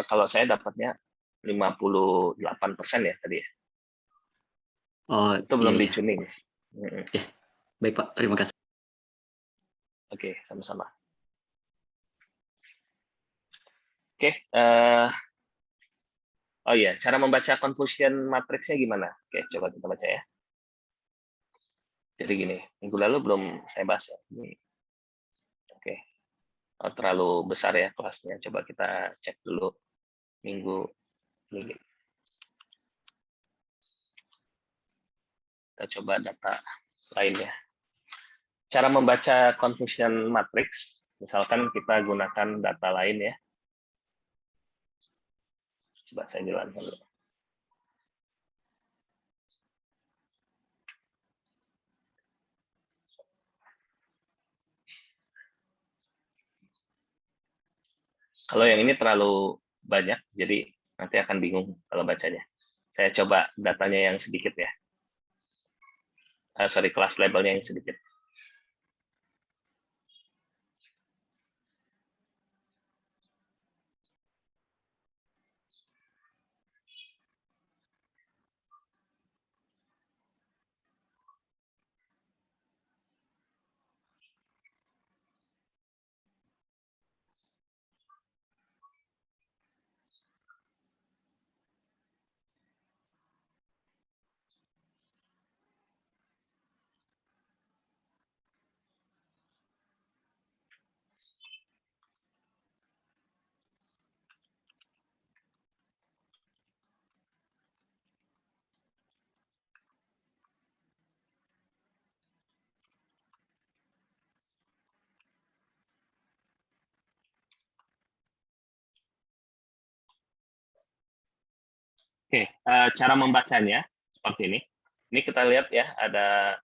kalau saya dapatnya 58% ya tadi ya. Oh, Itu belum iya. di-tuning. Ya, baik, Pak. Terima kasih. Oke, sama-sama. Oke, oh iya, cara membaca confusion matrixnya gimana? Oke, coba kita baca ya. Jadi gini, minggu lalu belum saya bahas ya. Ini, oke, terlalu besar ya kelasnya. Coba kita cek dulu minggu ini. Kita coba data lainnya. Cara membaca confusion matrix, misalkan kita gunakan data lain ya. Coba saya jalankan dulu. Kalau yang ini terlalu banyak, jadi nanti akan bingung kalau bacanya. Saya coba datanya yang sedikit ya. Sorry, kelas labelnya yang sedikit. Oke, cara membacanya seperti ini. Ini kita lihat ya, ada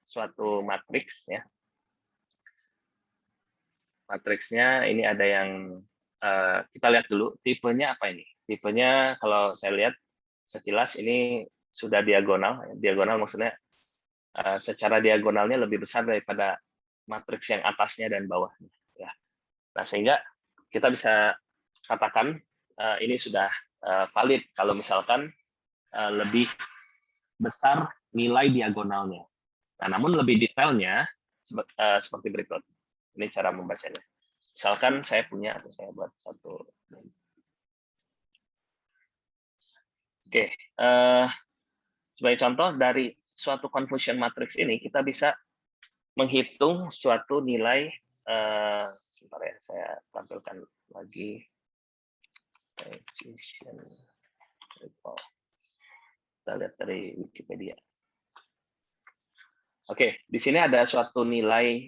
suatu matriks ya. Matriksnya ini ada yang kita lihat dulu tipenya apa ini. Tipenya kalau saya lihat sekilas ini sudah diagonal. Diagonal maksudnya secara diagonalnya lebih besar daripada matriks yang atasnya dan bawahnya. Ya. Nah sehingga kita bisa katakan ini sudah valid kalau misalkan lebih besar nilai diagonalnya. Nah, namun lebih detailnya seperti berikut. Ini cara membacanya. Misalkan saya punya, atau saya buat satu. Oke, sebagai contoh dari suatu confusion matrix ini, kita bisa menghitung suatu nilai, sebentar ya, saya tampilkan lagi. Kita lihat dari Wikipedia. Oke, di sini ada suatu nilai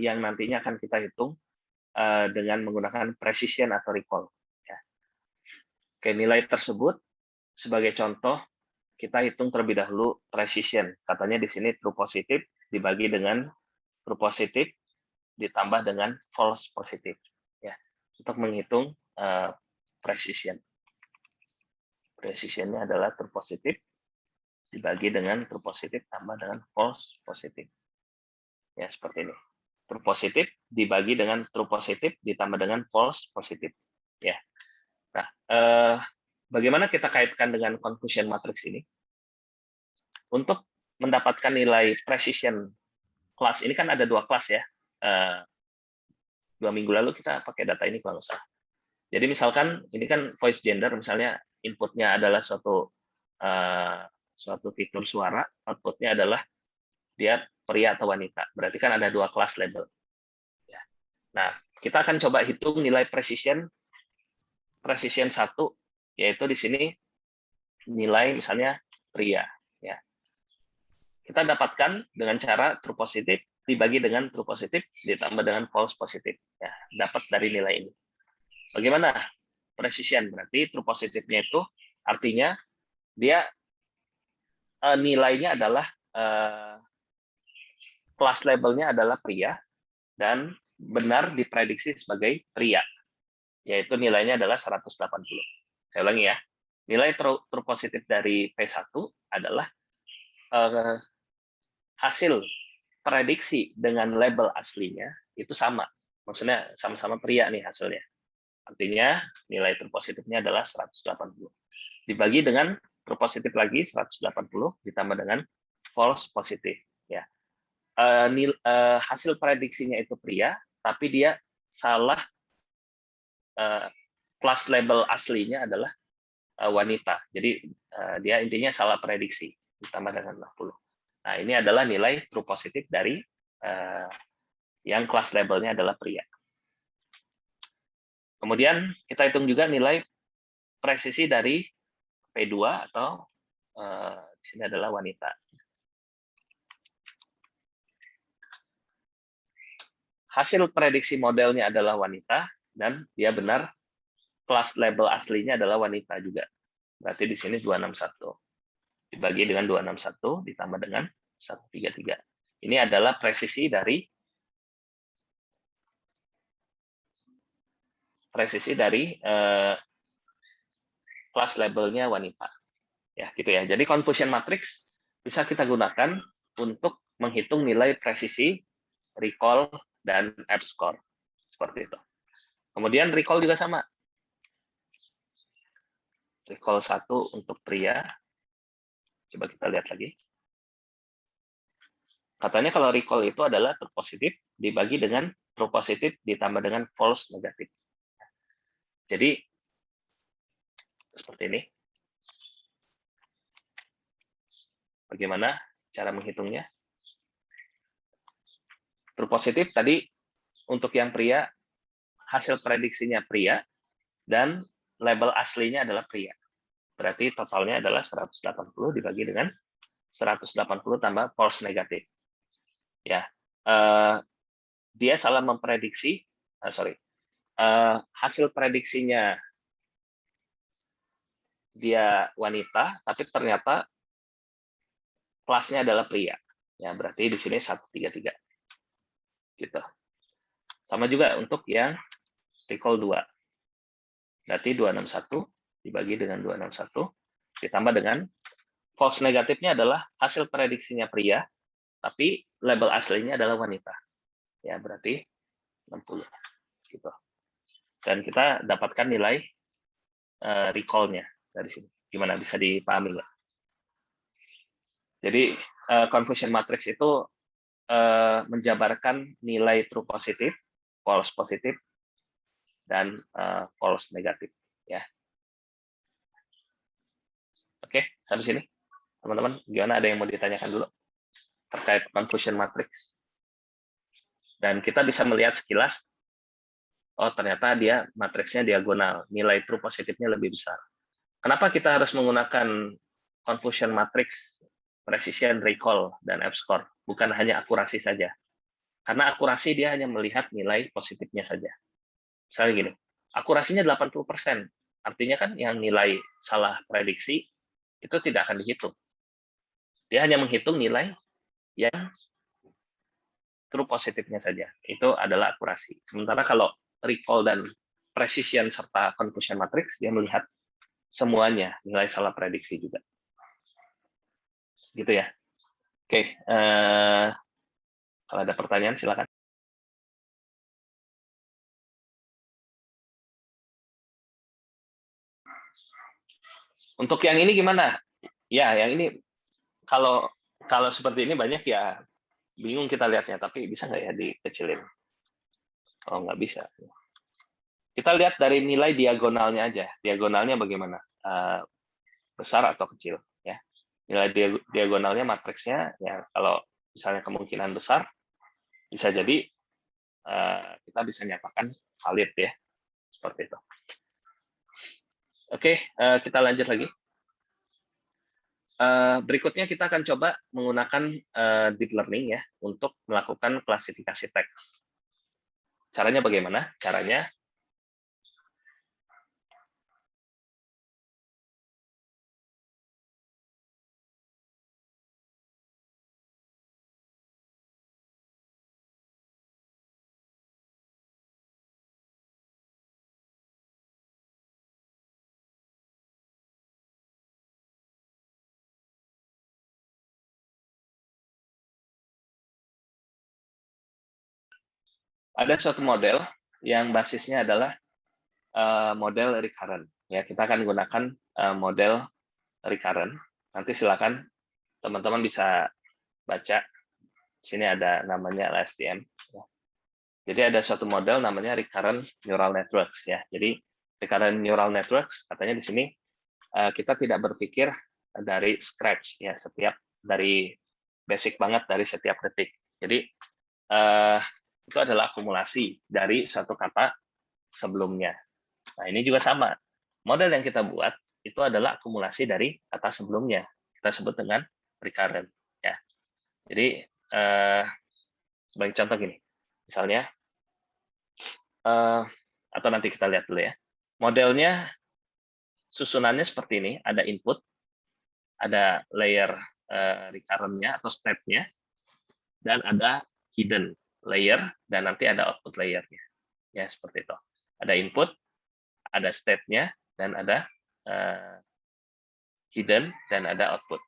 yang nantinya akan kita hitung dengan menggunakan precision atau recall. Ya. Oke, nilai tersebut sebagai contoh kita hitung terlebih dahulu precision. Katanya di sini true positif dibagi dengan true positif ditambah dengan false positif. Ya, untuk menghitung precision. Precisionnya adalah true positif dibagi dengan true positif tambah dengan false positif. Ya, seperti ini. True positif dibagi dengan true positif ditambah dengan false positif. Ya. Nah, bagaimana kita kaitkan dengan confusion matrix ini? Untuk mendapatkan nilai precision kelas ini kan ada dua kelas ya. 2 minggu lalu kita pakai data ini kalau nggak salah. Jadi misalkan ini kan voice gender, misalnya inputnya adalah suatu fitur suara, outputnya adalah dia pria atau wanita. Berarti kan ada 2 kelas label. Ya. Nah, kita akan coba hitung nilai precision 1, yaitu di sini nilai misalnya pria. Ya. Kita dapatkan dengan cara true positif dibagi dengan true positif ditambah dengan false positif. Ya, dapat dari nilai ini. Bagaimana precision? Berarti true positifnya itu artinya dia nilainya adalah kelas labelnya adalah pria dan benar diprediksi sebagai pria, yaitu nilainya adalah 180. Saya ulangi ya, nilai true positif dari P1 adalah hasil prediksi dengan label aslinya itu sama. Maksudnya sama-sama pria nih hasilnya. Artinya nilai true positifnya adalah 180. Dibagi dengan true positif lagi 180 ditambah dengan false positif. Ya. Hasil prediksinya itu pria, tapi dia salah, kelas label aslinya adalah wanita. Jadi dia intinya salah prediksi ditambah dengan 60. Nah, ini adalah nilai true positif dari yang kelas labelnya adalah pria. Kemudian kita hitung juga nilai presisi dari P2 atau di sini adalah wanita. Hasil prediksi modelnya adalah wanita dan dia benar kelas label aslinya adalah wanita juga. Berarti di sini 261 dibagi dengan 261 ditambah dengan 133. Ini adalah presisi dari kelas labelnya wanita. Ya, gitu ya. Jadi confusion matrix bisa kita gunakan untuk menghitung nilai presisi, recall, dan F-score. Seperti itu. Kemudian recall juga sama. Recall 1 untuk pria. Coba kita lihat lagi. Katanya kalau recall itu adalah true positif dibagi dengan true positif ditambah dengan false negatif. Jadi seperti ini. Bagaimana cara menghitungnya? True positif tadi untuk yang pria, hasil prediksinya pria, dan label aslinya adalah pria. Berarti totalnya adalah 180 dibagi dengan 180 tambah false negatif. Ya, dia salah memprediksi, hasil prediksinya dia wanita, tapi ternyata kelasnya adalah pria. Ya, berarti di sini 133. Gitu. Sama juga untuk yang recall 2. Berarti 261 dibagi dengan 261 ditambah dengan false negatifnya adalah hasil prediksinya pria, tapi label aslinya adalah wanita. Ya, berarti 60. Gitu. Dan kita dapatkan nilai recall-nya dari sini. Gimana, bisa dipahami nggak? Jadi confusion matrix itu menjabarkan nilai true positif, false positif, dan false negatif. Ya. Oke, sampai sini. Teman-teman, gimana, ada yang mau ditanyakan dulu terkait confusion matrix? Dan kita bisa melihat sekilas, oh ternyata dia matriksnya diagonal, nilai true positifnya lebih besar. Kenapa kita harus menggunakan confusion matrix, precision, recall, dan F-score? Bukan hanya akurasi saja. Karena akurasi dia hanya melihat nilai positifnya saja. Misalnya gini, akurasinya 80%. Artinya kan yang nilai salah prediksi itu tidak akan dihitung. Dia hanya menghitung nilai yang true positifnya saja. Itu adalah akurasi. Sementara kalau recall dan precision serta confusion matrix, dia melihat semuanya, nilai salah prediksi juga. Gitu ya. Oke, kalau ada pertanyaan silakan. Untuk yang ini gimana? Ya, yang ini kalau seperti ini banyak ya bingung kita lihatnya, tapi bisa nggak ya dikecilin? Oh, nggak bisa. Kita lihat dari nilai diagonalnya aja. Diagonalnya bagaimana? Besar atau kecil? Ya. Nilai diagonalnya matriksnya, ya kalau misalnya kemungkinan besar, bisa jadi kita bisa nyatakan valid ya, seperti itu. Oke, kita lanjut lagi. Berikutnya kita akan coba menggunakan deep learning ya untuk melakukan klasifikasi teks. Caranya bagaimana? Caranya ada suatu model yang basisnya adalah model recurrent. Ya, kita akan gunakan model recurrent. Nanti silakan teman-teman bisa baca. Sini ada namanya LSTM. Jadi ada suatu model namanya recurrent neural networks ya. Jadi recurrent neural networks katanya di sini kita tidak berpikir dari scratch ya, setiap dari basic banget dari setiap detik. Jadi itu adalah akumulasi dari satu kata sebelumnya. Nah, ini juga sama. Model yang kita buat itu adalah akumulasi dari kata sebelumnya. Kita sebut dengan recurrent ya. Jadi sebagai contoh gini. Misalnya atau nanti kita lihat dulu ya. Modelnya susunannya seperti ini, ada input, ada layer recurrent-nya atau step-nya, dan ada hidden layer, dan nanti ada output layer-nya. Ya, seperti itu. Ada input, ada state-nya, dan ada hidden, dan ada output.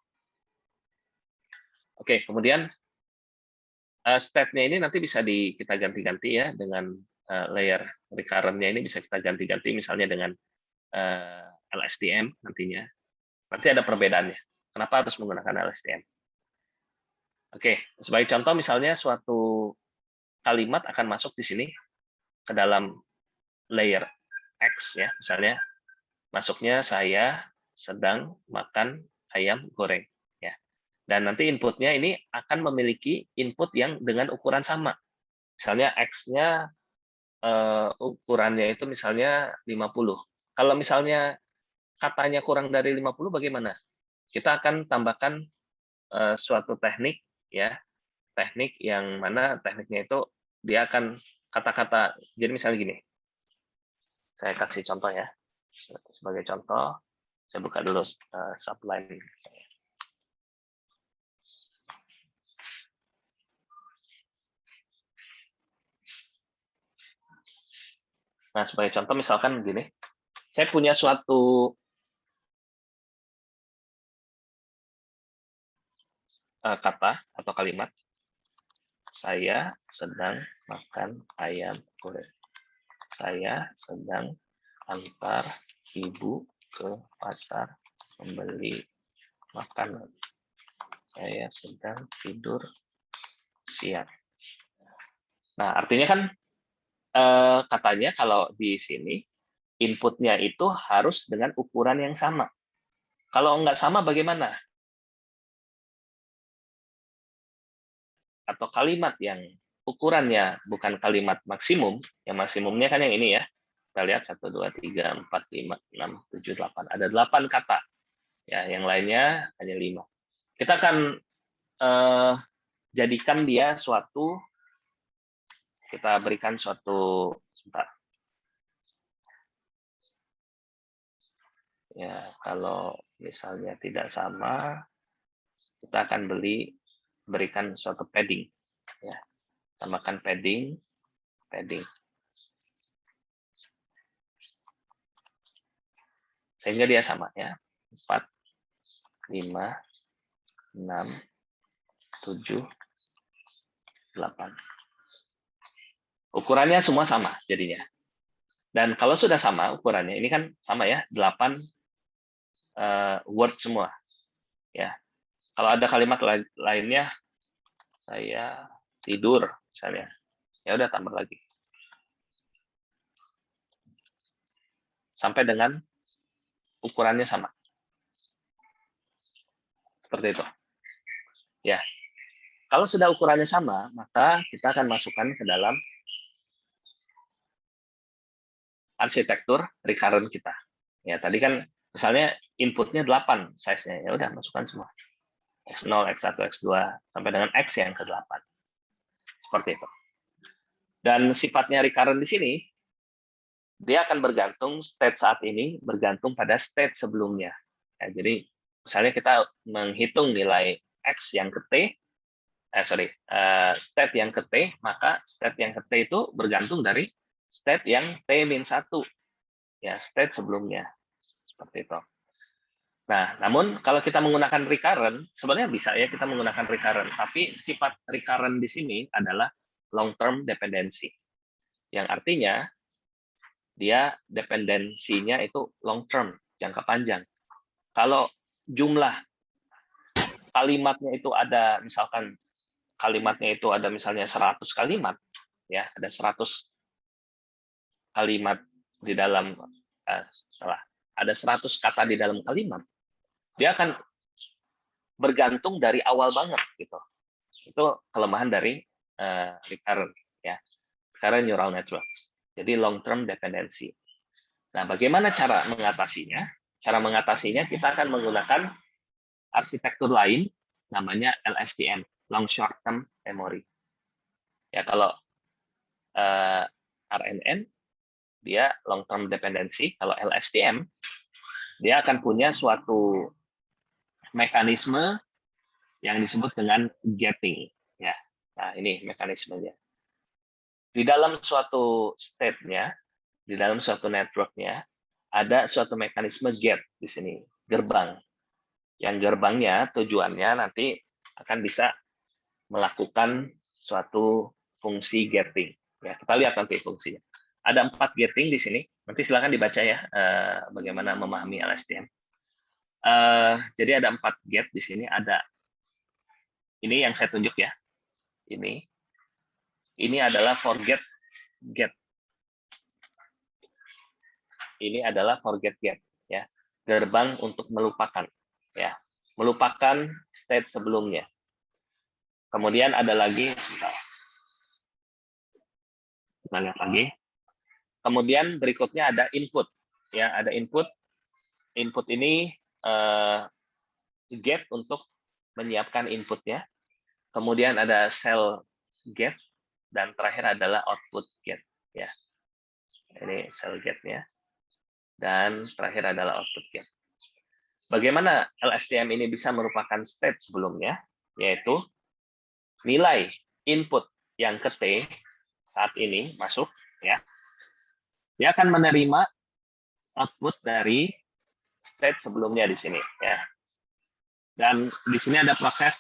Oke, kemudian state-nya ini nanti bisa kita ganti-ganti ya, dengan layer recurrent-nya ini bisa kita ganti-ganti, misalnya dengan LSTM nantinya. Nanti ada perbedaannya. Kenapa harus menggunakan LSTM? Oke, sebagai contoh misalnya suatu kalimat akan masuk di sini ke dalam layer X ya, misalnya masuknya saya sedang makan ayam goreng ya. Dan nanti inputnya ini akan memiliki input yang dengan ukuran sama. Misalnya X-nya ukurannya itu misalnya 50. Kalau misalnya katanya kurang dari 50 bagaimana? Kita akan tambahkan suatu teknik ya, teknik yang mana tekniknya itu dia akan kata-kata, jadi misalnya gini, saya kasih contoh ya, sebagai contoh saya buka dulu subline. Nah, sebagai contoh misalkan gini, saya punya suatu kata atau kalimat, saya sedang makan ayam goreng. Saya sedang antar ibu ke pasar membeli makanan. Saya sedang tidur siang. Nah, artinya kan katanya kalau di sini inputnya itu harus dengan ukuran yang sama. Kalau nggak sama bagaimana? Atau kalimat yang ukurannya bukan kalimat maksimum, yang maksimumnya kan yang ini ya. Kita lihat 1, 2, 3, 4, 5, 6, 7, 8. Ada 8 kata. Ya, yang lainnya hanya 5. Kita akan jadikan dia suatu, kita berikan suatu, sebentar. Ya, kalau misalnya tidak sama, kita akan berikan suatu padding. Ya, tambahkan padding. Sehingga dia sama ya. 4, 5, 6, 7, 8. Ukurannya semua sama jadinya. Dan kalau sudah sama ukurannya, ini kan sama ya, 8 word semua. Ya. Kalau ada kalimat lainnya, saya tidur misalnya, ya udah tambah lagi. sampai dengan ukurannya sama. Seperti itu. Ya. Kalau sudah ukurannya sama, maka kita akan masukkan ke dalam arsitektur recurrent kita. Ya, tadi kan misalnya inputnya 8 size-nya. Ya udah, masukkan semua. X0, X1, X2 sampai dengan X yang ke-8. Seperti itu. Dan sifatnya recurrent di sini dia akan bergantung state saat ini bergantung pada state sebelumnya. Ya, jadi misalnya kita menghitung nilai X yang ke T, state yang ke T, maka state yang ke T itu bergantung dari state yang T-1, ya, state sebelumnya. Seperti itu. Nah, namun kalau kita menggunakan recurrent, sebenarnya bisa ya kita menggunakan recurrent, tapi sifat recurrent di sini adalah long-term dependency, yang artinya dia dependensinya itu long-term, jangka panjang. Kalau jumlah kalimatnya itu ada, misalkan kalimatnya itu ada misalnya 100 kalimat, ya ada 100 kalimat di dalam, ada 100 kata di dalam kalimat, dia akan bergantung dari awal banget gitu. Itu kelemahan dari recurrent, ya, recurrent neural networks. Jadi long term dependency. Nah, bagaimana cara mengatasinya? Cara mengatasinya kita akan menggunakan arsitektur lain, namanya LSTM, long short term memory. Ya, kalau RNN dia long term dependency, kalau LSTM dia akan punya suatu mekanisme yang disebut dengan gating, ya. Nah, ini mekanismenya. Di dalam suatu state-nya, di dalam suatu network-nya ada suatu mekanisme gate di sini, gerbang. Yang gerbangnya tujuannya nanti akan bisa melakukan suatu fungsi gating. Ya, kita lihat nanti fungsinya. Ada 4 gating di sini. Nanti silakan dibaca ya bagaimana memahami LSTM. Jadi ada 4 gate di sini. Ada ini yang saya tunjuk ya. Ini adalah forget gate. Ini adalah forget gate, ya. Gerbang untuk melupakan, ya. Melupakan state sebelumnya. Kemudian ada lagi, kita lihat lagi. Kemudian berikutnya ada input, ya. Ada input. Input ini gate untuk menyiapkan inputnya. Kemudian ada cell gate dan terakhir adalah output gate, ya. Ini cell gate-nya. Dan terakhir adalah output gate. Bagaimana LSTM ini bisa merupakan state sebelumnya, yaitu nilai input yang ke T saat ini masuk, ya, dia akan menerima output dari state sebelumnya di sini, ya. Dan di sini ada proses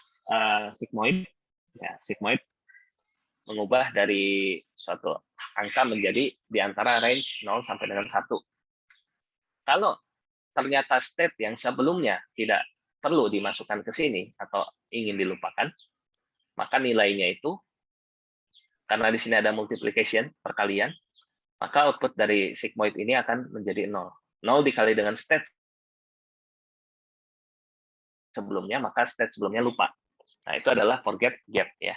sigmoid, ya, sigmoid mengubah dari suatu angka menjadi di antara range 0 sampai dengan 1. Kalau ternyata state yang sebelumnya tidak perlu dimasukkan ke sini atau ingin dilupakan, maka nilainya itu, karena di sini ada multiplication, perkalian, maka output dari sigmoid ini akan menjadi 0. 0 dikali dengan state sebelumnya, maka state sebelumnya lupa. Nah, itu adalah forget gate, ya.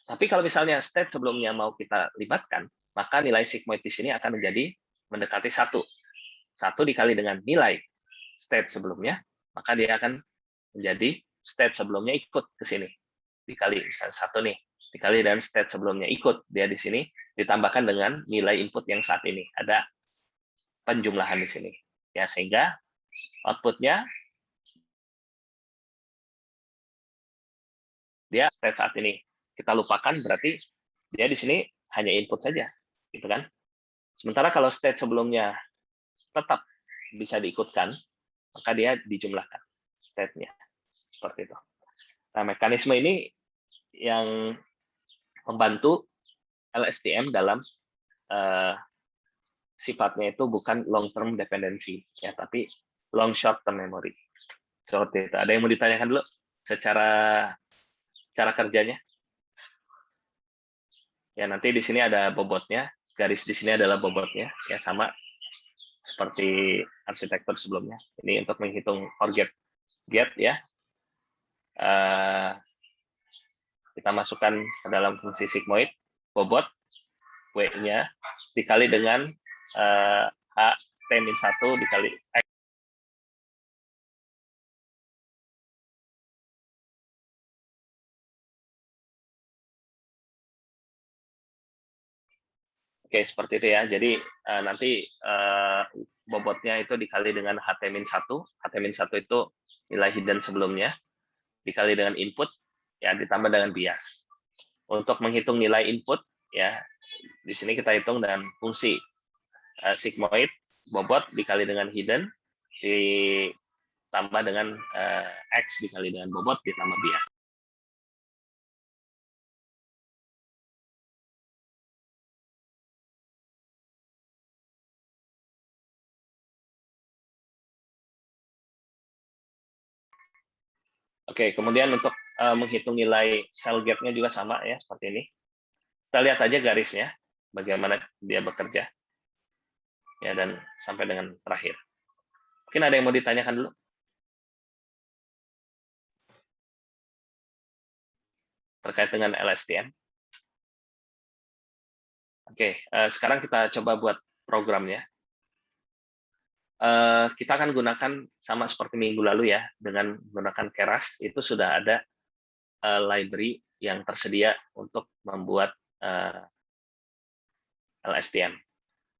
Tapi kalau misalnya state sebelumnya mau kita libatkan, maka nilai sigmoid di sini akan menjadi mendekati 1. 1 dikali dengan nilai state sebelumnya, maka dia akan menjadi state sebelumnya ikut ke sini. Dikali misalnya 1 nih, dikali dengan state sebelumnya ikut, dia di sini ditambahkan dengan nilai input yang saat ini. Ada penjumlahan di sini. Ya, sehingga outputnya dia state saat ini kita lupakan, berarti dia di sini hanya input saja, gitu kan? Sementara kalau state sebelumnya tetap bisa diikutkan, maka dia dijumlahkan state-nya. Seperti itu. Nah, mekanisme ini yang membantu LSTM dalam sifatnya itu bukan long term dependency, ya, tapi long short term memory. Seperti itu. Ada yang mau ditanyakan dulu secara cara kerjanya? Ya, nanti di sini ada bobotnya, garis di sini adalah bobotnya, ya, sama seperti arsitektur sebelumnya. Ini untuk menghitung forget get ya. Kita masukkan ke dalam fungsi sigmoid, bobot W-nya dikali dengan H T-1 dikali X. Oke, seperti itu ya. Jadi nanti bobotnya itu dikali dengan HT-1. HT-1 itu nilai hidden sebelumnya, dikali dengan input, ya ditambah dengan bias. Untuk menghitung nilai input, ya di sini kita hitung dengan fungsi sigmoid, bobot dikali dengan hidden, ditambah dengan X dikali dengan bobot, ditambah bias. Oke, kemudian untuk menghitung nilai cell gap-nya juga sama ya, seperti ini. Kita lihat aja garisnya, bagaimana dia bekerja. Ya, dan sampai dengan terakhir. Mungkin ada yang mau ditanyakan dulu? Terkait dengan LSTM. Oke, sekarang kita coba buat programnya. Kita akan gunakan sama seperti minggu lalu ya, dengan menggunakan Keras, itu sudah ada library yang tersedia untuk membuat LSTM.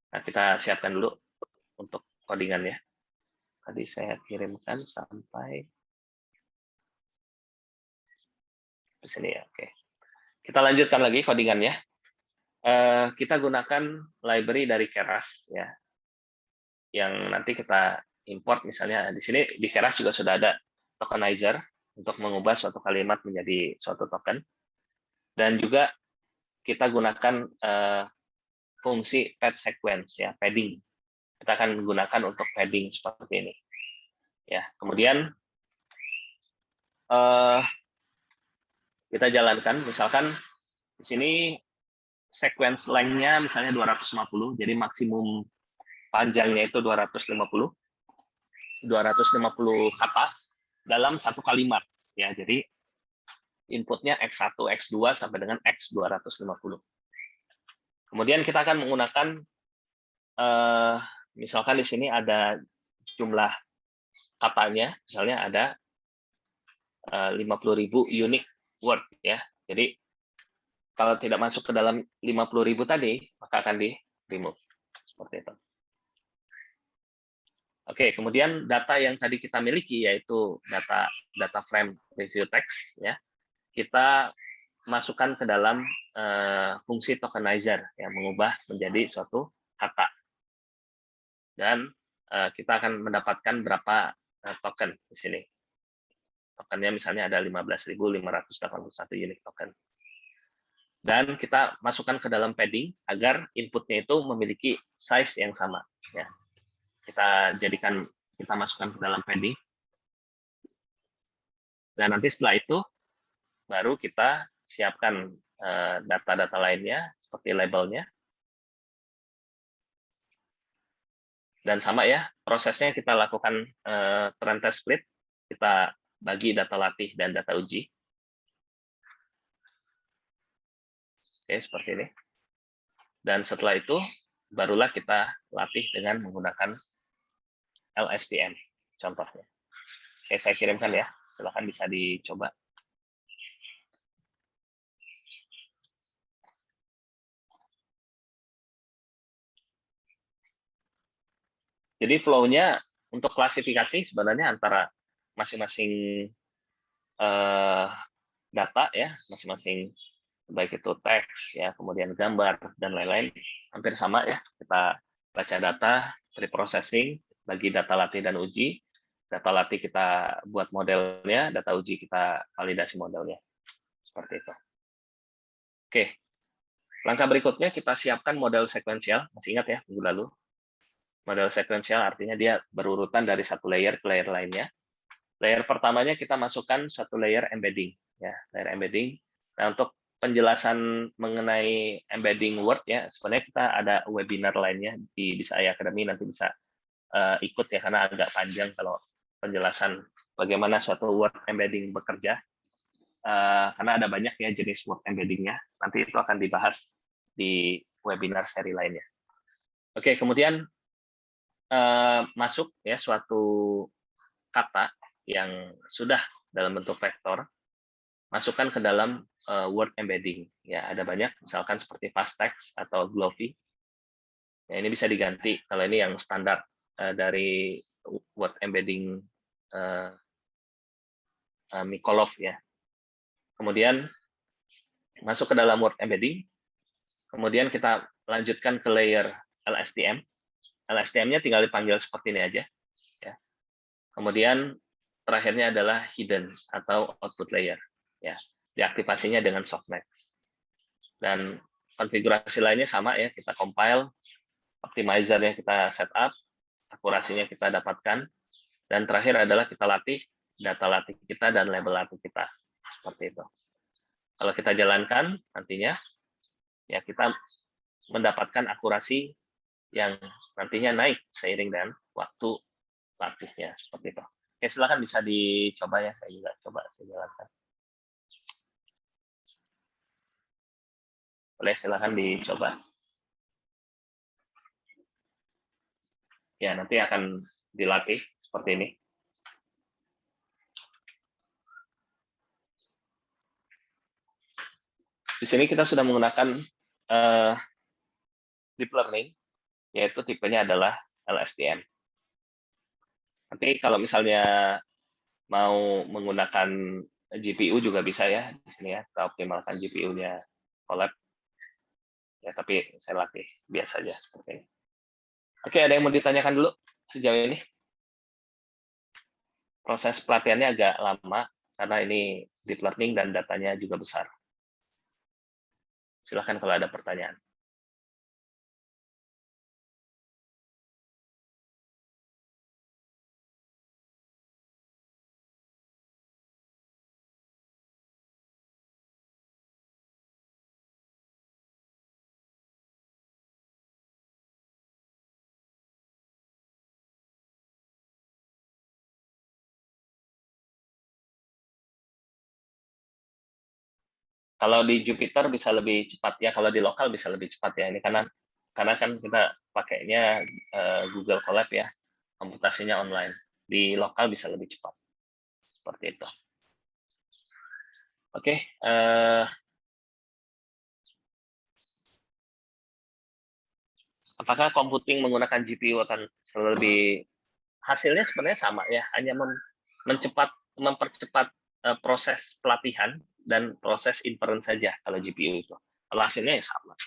Nah, kita siapkan dulu untuk codingannya. Tadi saya kirimkan sampai di sini ya. Oke. Kita lanjutkan lagi codingannya. Kita gunakan library dari Keras ya, yang nanti kita import misalnya di sini di Keras juga sudah ada tokenizer untuk mengubah suatu kalimat menjadi suatu token, dan juga kita gunakan fungsi pad sequence ya, padding. Kita akan gunakan untuk padding seperti ini ya. Kemudian kita jalankan, misalkan di sini sequence length-nya misalnya 250, jadi maksimum panjangnya itu 250 kata dalam satu kalimat ya. Jadi inputnya X1, X2 sampai dengan X250. Kemudian kita akan menggunakan misalkan di sini ada jumlah katanya, misalnya ada 50.000 unique word ya. Jadi kalau tidak masuk ke dalam 50.000 tadi, maka akan di remove seperti itu. Oke, kemudian data yang tadi kita miliki yaitu data frame review text ya. Kita masukkan ke dalam fungsi tokenizer yang mengubah menjadi suatu kata. Dan kita akan mendapatkan berapa token di sini. Tokennya misalnya ada 15.581 unique token. Dan kita masukkan ke dalam padding agar inputnya itu memiliki size yang sama ya. Kita masukkan ke dalam padding. Dan nanti setelah itu baru kita siapkan data-data lainnya seperti labelnya. Dan sama ya, prosesnya kita lakukan trend test split, kita bagi data latih dan data uji. Oke, seperti ini. Dan setelah itu barulah kita latih dengan menggunakan LSTM contohnya. Oke, saya kirimkan ya. Silakan bisa dicoba. Jadi flow-nya untuk klasifikasi sebenarnya antara masing-masing data ya, masing-masing baik itu teks ya, kemudian gambar dan lain-lain hampir sama ya. Kita baca data, pre-processing, bagi data latih dan uji. Data latih kita buat modelnya, data uji kita validasi modelnya. Seperti itu. Oke. Langkah berikutnya kita siapkan model sekuensial. Masih ingat ya minggu lalu? Model sekuensial artinya dia berurutan dari satu layer ke layer lainnya. Layer pertamanya kita masukkan satu layer embedding ya, layer embedding. Nah, untuk penjelasan mengenai embedding word ya, sebenarnya kita ada webinar lainnya di Bisa AI Academy, nanti bisa ikut ya, karena agak panjang kalau penjelasan bagaimana suatu word embedding bekerja. Karena ada banyak ya jenis word embedding-nya. Nanti itu akan dibahas di webinar seri lainnya. Oke, kemudian masuk ya suatu kata yang sudah dalam bentuk vektor, masukkan ke dalam word embedding. Ya, ada banyak, misalkan seperti fast text atau Glovi. Ya, ini bisa diganti kalau ini yang standar dari word embedding Mikolov ya. Kemudian masuk ke dalam word embedding, kemudian kita lanjutkan ke layer LSTM. LSTM-nya tinggal dipanggil seperti ini aja. Ya. Kemudian terakhirnya adalah hidden atau output layer. Ya, diaktifasinya dengan softmax. Dan konfigurasi lainnya sama ya, kita compile, optimizer-nya kita setup, akurasinya kita dapatkan, dan terakhir adalah kita latih data latih kita dan label latih kita. Seperti itu. Kalau kita jalankan nantinya, ya kita mendapatkan akurasi yang nantinya naik seiring dengan waktu latihnya. Seperti itu. Oke, silakan bisa dicoba ya, saya juga coba saya jalankan. Boleh, silakan dicoba. Ya, nanti akan dilatih seperti ini. Di sini kita sudah menggunakan deep learning, yaitu tipenya adalah LSTM. Nanti kalau misalnya mau menggunakan GPU juga bisa ya, di sini ya, kita optimalkan GPU-nya Colab. Ya, tapi saya latih biasa aja seperti ini. Oke, ada yang mau ditanyakan dulu sejauh ini? Proses pelatihannya agak lama, karena ini deep learning dan datanya juga besar. Silahkan kalau ada pertanyaan. Kalau di Jupyter bisa lebih cepat ya, kalau di lokal bisa lebih cepat ya. Ini karena kan kita pakainya Google Colab ya, komputasinya online. Di lokal bisa lebih cepat. Seperti itu. Oke, apakah computing menggunakan GPU akan lebih, hasilnya sebenarnya sama ya, hanya mempercepat proses pelatihan dan proses inference saja kalau GPU itu. Kalau hasilnya ya sama.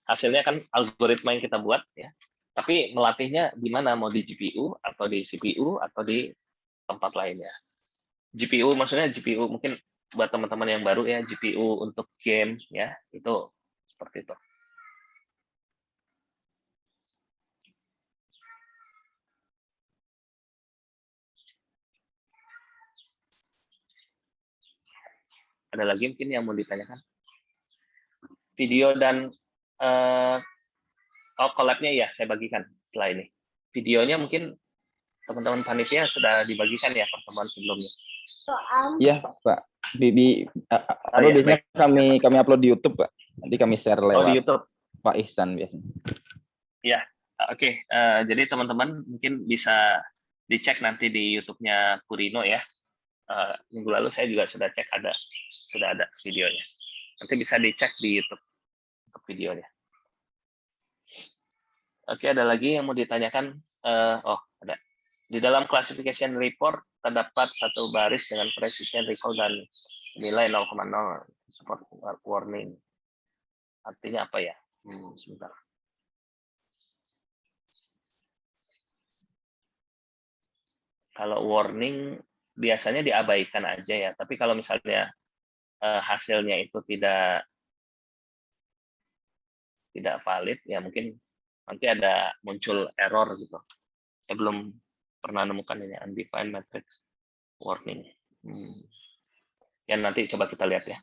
Hasilnya kan algoritma yang kita buat ya. Tapi melatihnya di mana, mau di GPU atau di CPU atau di tempat lainnya. GPU maksudnya GPU mungkin buat teman-teman yang baru ya, GPU untuk game ya, itu seperti itu. Ada lagi mungkin yang mau ditanyakan? Video dan collab-nya ya saya bagikan setelah ini. Videonya mungkin teman-teman panitia sudah dibagikan ya pertemuan sebelumnya. Iya, Pak. Bibi apa ya, biasanya baik. kami upload di YouTube, Pak. Nanti kami share lewat di YouTube. Pak Ihsan biasanya. Ya, oke. Jadi teman-teman mungkin bisa dicek nanti di YouTube-nya Purino ya. Minggu lalu saya juga sudah cek, sudah ada videonya. Nanti bisa dicek di YouTube untuk videonya. Oke, ada lagi yang mau ditanyakan? Oh, ada. Di dalam classification report terdapat satu baris dengan precision recall dan nilai 0,0 support warning. Artinya apa ya? Sebentar. Kalau warning biasanya diabaikan aja ya. Tapi kalau misalnya hasilnya itu tidak valid, ya mungkin nanti ada muncul error gitu. Saya belum pernah nemukan ini undefined matrix warning. Ya nanti coba kita lihat ya.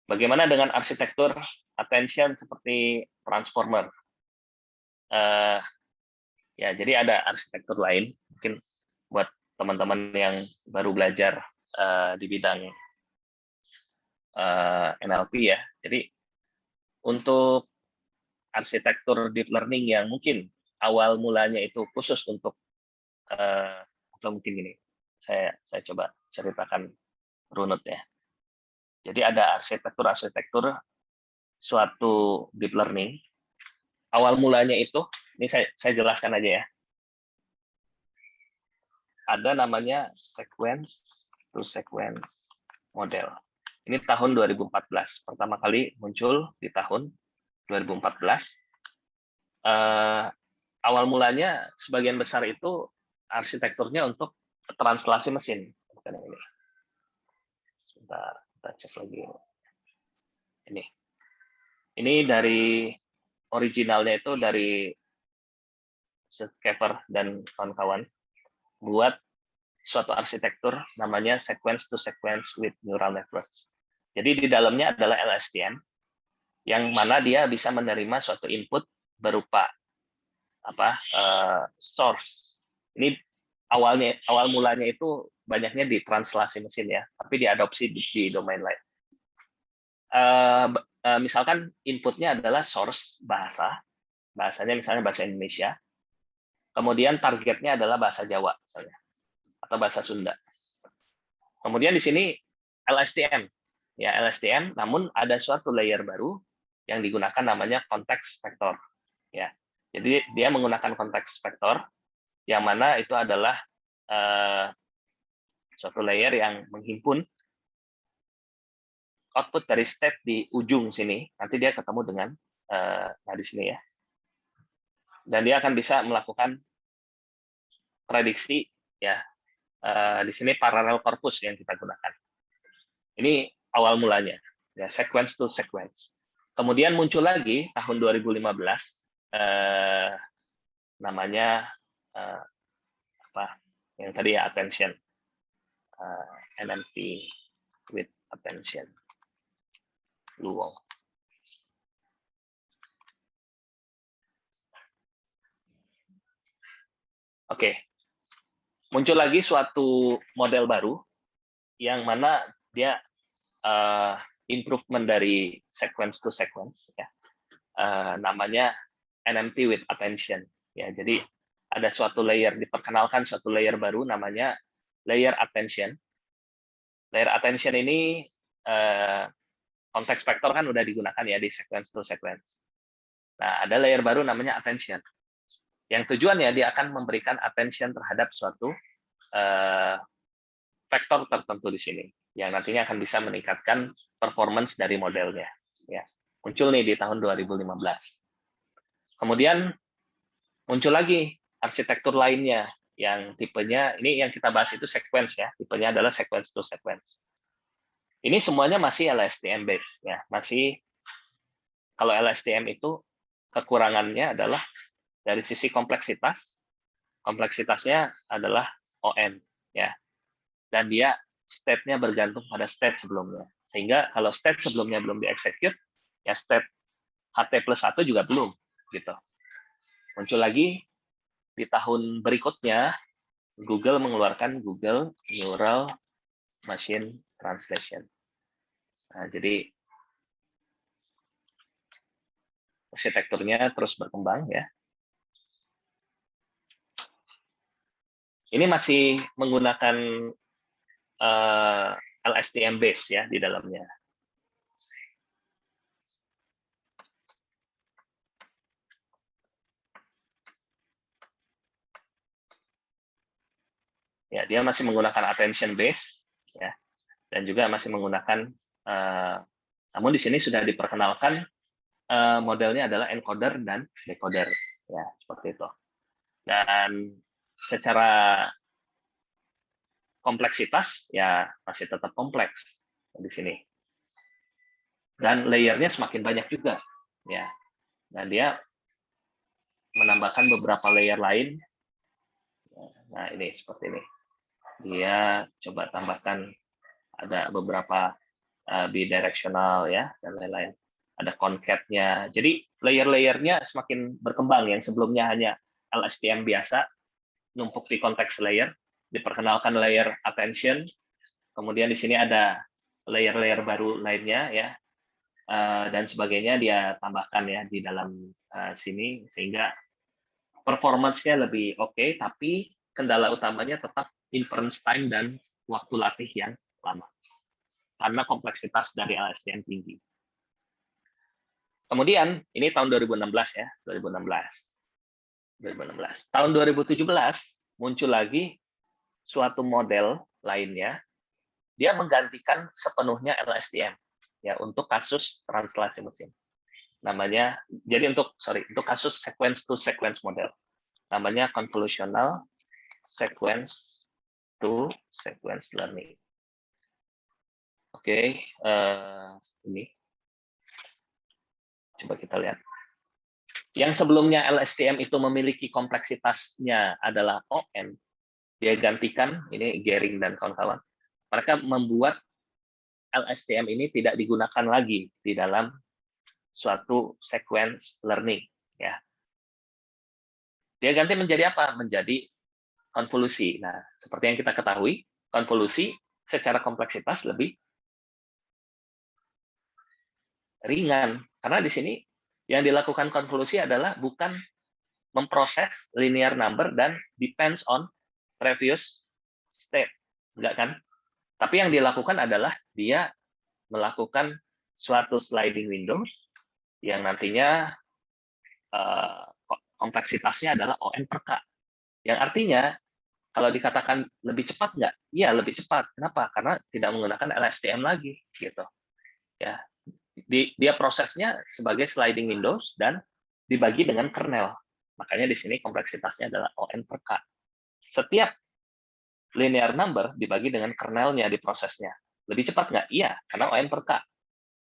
Bagaimana dengan arsitektur attention seperti transformer? Ya, jadi ada arsitektur lain mungkin buat teman-teman yang baru belajar di bidang NLP ya. Jadi untuk arsitektur deep learning yang mungkin awal mulanya itu khusus untuk atau mungkin gini, saya coba ceritakan runut ya. Jadi ada arsitektur suatu deep learning. Awal mulanya itu, ini saya jelaskan aja ya. Ada namanya sequence to sequence model. Ini tahun 2014, pertama kali muncul di tahun 2014. Awal mulanya sebagian besar itu arsitekturnya untuk translasi mesin. Bukan yang ini. Sebentar, kita cek lagi. Ini dari originalnya itu dari Schaeffer dan kawan-kawan buat suatu arsitektur namanya sequence to sequence with neural networks. Jadi di dalamnya adalah LSTM yang mana dia bisa menerima suatu input berupa source. Ini awal mulanya itu banyaknya di translasi mesin ya, tapi diadopsi di domain lain. Misalkan inputnya adalah source bahasanya misalnya bahasa Indonesia, kemudian targetnya adalah bahasa Jawa misalnya, atau bahasa Sunda. Kemudian di sini LSTM, ya LSTM, namun ada suatu layer baru yang digunakan namanya context vector, ya. Jadi dia menggunakan context vector, yang mana itu adalah suatu layer yang menghimpun output dari state di ujung sini, nanti dia ketemu dengan di sini ya, dan dia akan bisa melakukan prediksi ya. Di sini parallel corpus yang kita gunakan. Ini awal mulanya, ya sequence to sequence. Kemudian muncul lagi tahun 2015 namanya yang tadi ya attention, NLP with attention, Luong. Oke. Muncul lagi suatu model baru yang mana dia improvement dari sequence to sequence ya. Namanya NLP with attention ya. Jadi ada suatu layer, diperkenalkan suatu layer baru namanya layer attention. Layer attention ini konteks vektor kan udah digunakan ya di sequence to sequence. Nah, ada layer baru namanya attention. Yang tujuannya dia akan memberikan attention terhadap suatu vektor tertentu di sini, yang nantinya akan bisa meningkatkan performance dari modelnya. Ya, muncul nih di tahun 2015. Kemudian muncul lagi arsitektur lainnya, yang tipenya ini yang kita bahas itu sequence ya, tipenya adalah sequence to sequence. Ini semuanya masih LSTM based ya, masih kalau LSTM itu kekurangannya adalah dari sisi kompleksitasnya adalah ON ya, dan dia state-nya bergantung pada state sebelumnya, sehingga kalau state sebelumnya belum dieksekut ya state HT+1 juga belum gitu. Muncul lagi di tahun berikutnya Google mengeluarkan Google Neural Machine Translation. Nah, jadi arsitekturnya terus berkembang ya. Ini masih menggunakan LSTM base ya di dalamnya. Ya, dia masih menggunakan attention base ya, dan juga masih menggunakan namun di sini sudah diperkenalkan modelnya adalah encoder dan decoder ya, seperti itu. Dan secara kompleksitas ya masih tetap kompleks di sini. Dan layernya semakin banyak juga ya. Dan dia menambahkan beberapa layer lain. Nah, ini seperti ini. Dia coba tambahkan ada beberapa bidirectional ya dan lain-lain. Ada concat-nya. Jadi layer-layernya semakin berkembang. Yang sebelumnya hanya LSTM biasa, numpuk di konteks layer, diperkenalkan layer attention, kemudian di sini ada layer-layer baru lainnya ya, dan sebagainya dia tambahkan ya di dalam sini, sehingga performance-nya lebih oke, tapi kendala utamanya tetap inference time dan waktu latih yang lama, karena kompleksitas dari LSTM tinggi. Kemudian, ini tahun 2016 ya, 2016. Tahun 2017 muncul lagi suatu model lainnya, dia menggantikan sepenuhnya LSTM ya untuk kasus translasi mesin. Namanya, jadi untuk kasus sequence to sequence model. Namanya convolutional sequence to sequence learning. Oke, ini coba kita lihat. Yang sebelumnya LSTM itu memiliki kompleksitasnya adalah ON, dia gantikan, ini Gehring dan kawan-kawan. Mereka membuat LSTM ini tidak digunakan lagi di dalam suatu sequence learning. Ya. Dia ganti menjadi apa? Menjadi konvolusi. Nah, seperti yang kita ketahui, konvolusi secara kompleksitas lebih ringan. Karena di sini yang dilakukan konvolusi adalah bukan memproses linear number dan depends on previous state. Enggak kan? Tapi yang dilakukan adalah dia melakukan suatu sliding window yang nantinya kompleksitasnya adalah ON per K. Yang artinya, kalau dikatakan lebih cepat nggak? Iya, lebih cepat. Kenapa? Karena tidak menggunakan LSTM lagi. Gitu. Ya. Dia prosesnya sebagai sliding windows dan dibagi dengan kernel. Makanya di sini kompleksitasnya adalah ON per K. Setiap linear number dibagi dengan kernelnya di prosesnya. Lebih cepat nggak? Iya, karena ON per K.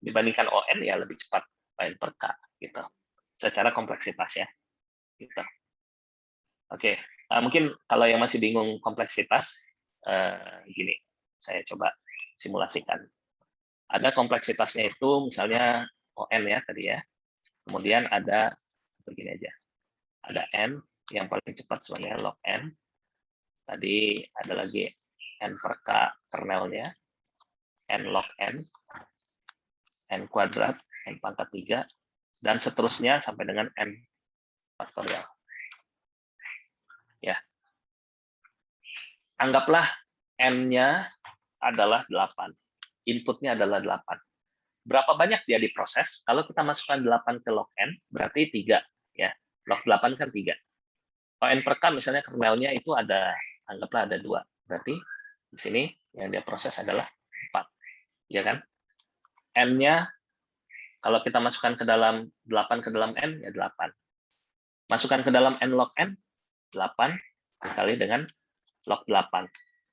Dibandingkan ON, ya lebih cepat ON per K. Gitu. Secara kompleksitasnya. Gitu. Oke, mungkin kalau yang masih bingung kompleksitas, gini, saya coba simulasikan. Ada kompleksitasnya itu misalnya ON ya tadi ya. Kemudian ada begini aja. Ada N yang paling cepat sebenarnya log N. Tadi ada lagi N per K kernelnya. N log N. N kuadrat, N pangkat 3. Dan seterusnya sampai dengan N faktorial. Ya. Anggaplah N-nya adalah 8. Inputnya adalah 8. Berapa banyak dia diproses? Kalau kita masukkan 8 ke log N, berarti 3. Ya. Log 8 kan 3. ON per K misalnya kernelnya itu ada, anggaplah ada 2. Berarti di sini yang dia proses adalah 4. Ya kan? N-nya, kalau kita masukkan ke dalam 8 ke dalam N, ya 8. Masukkan ke dalam N log N, 8 dikali dengan log 8.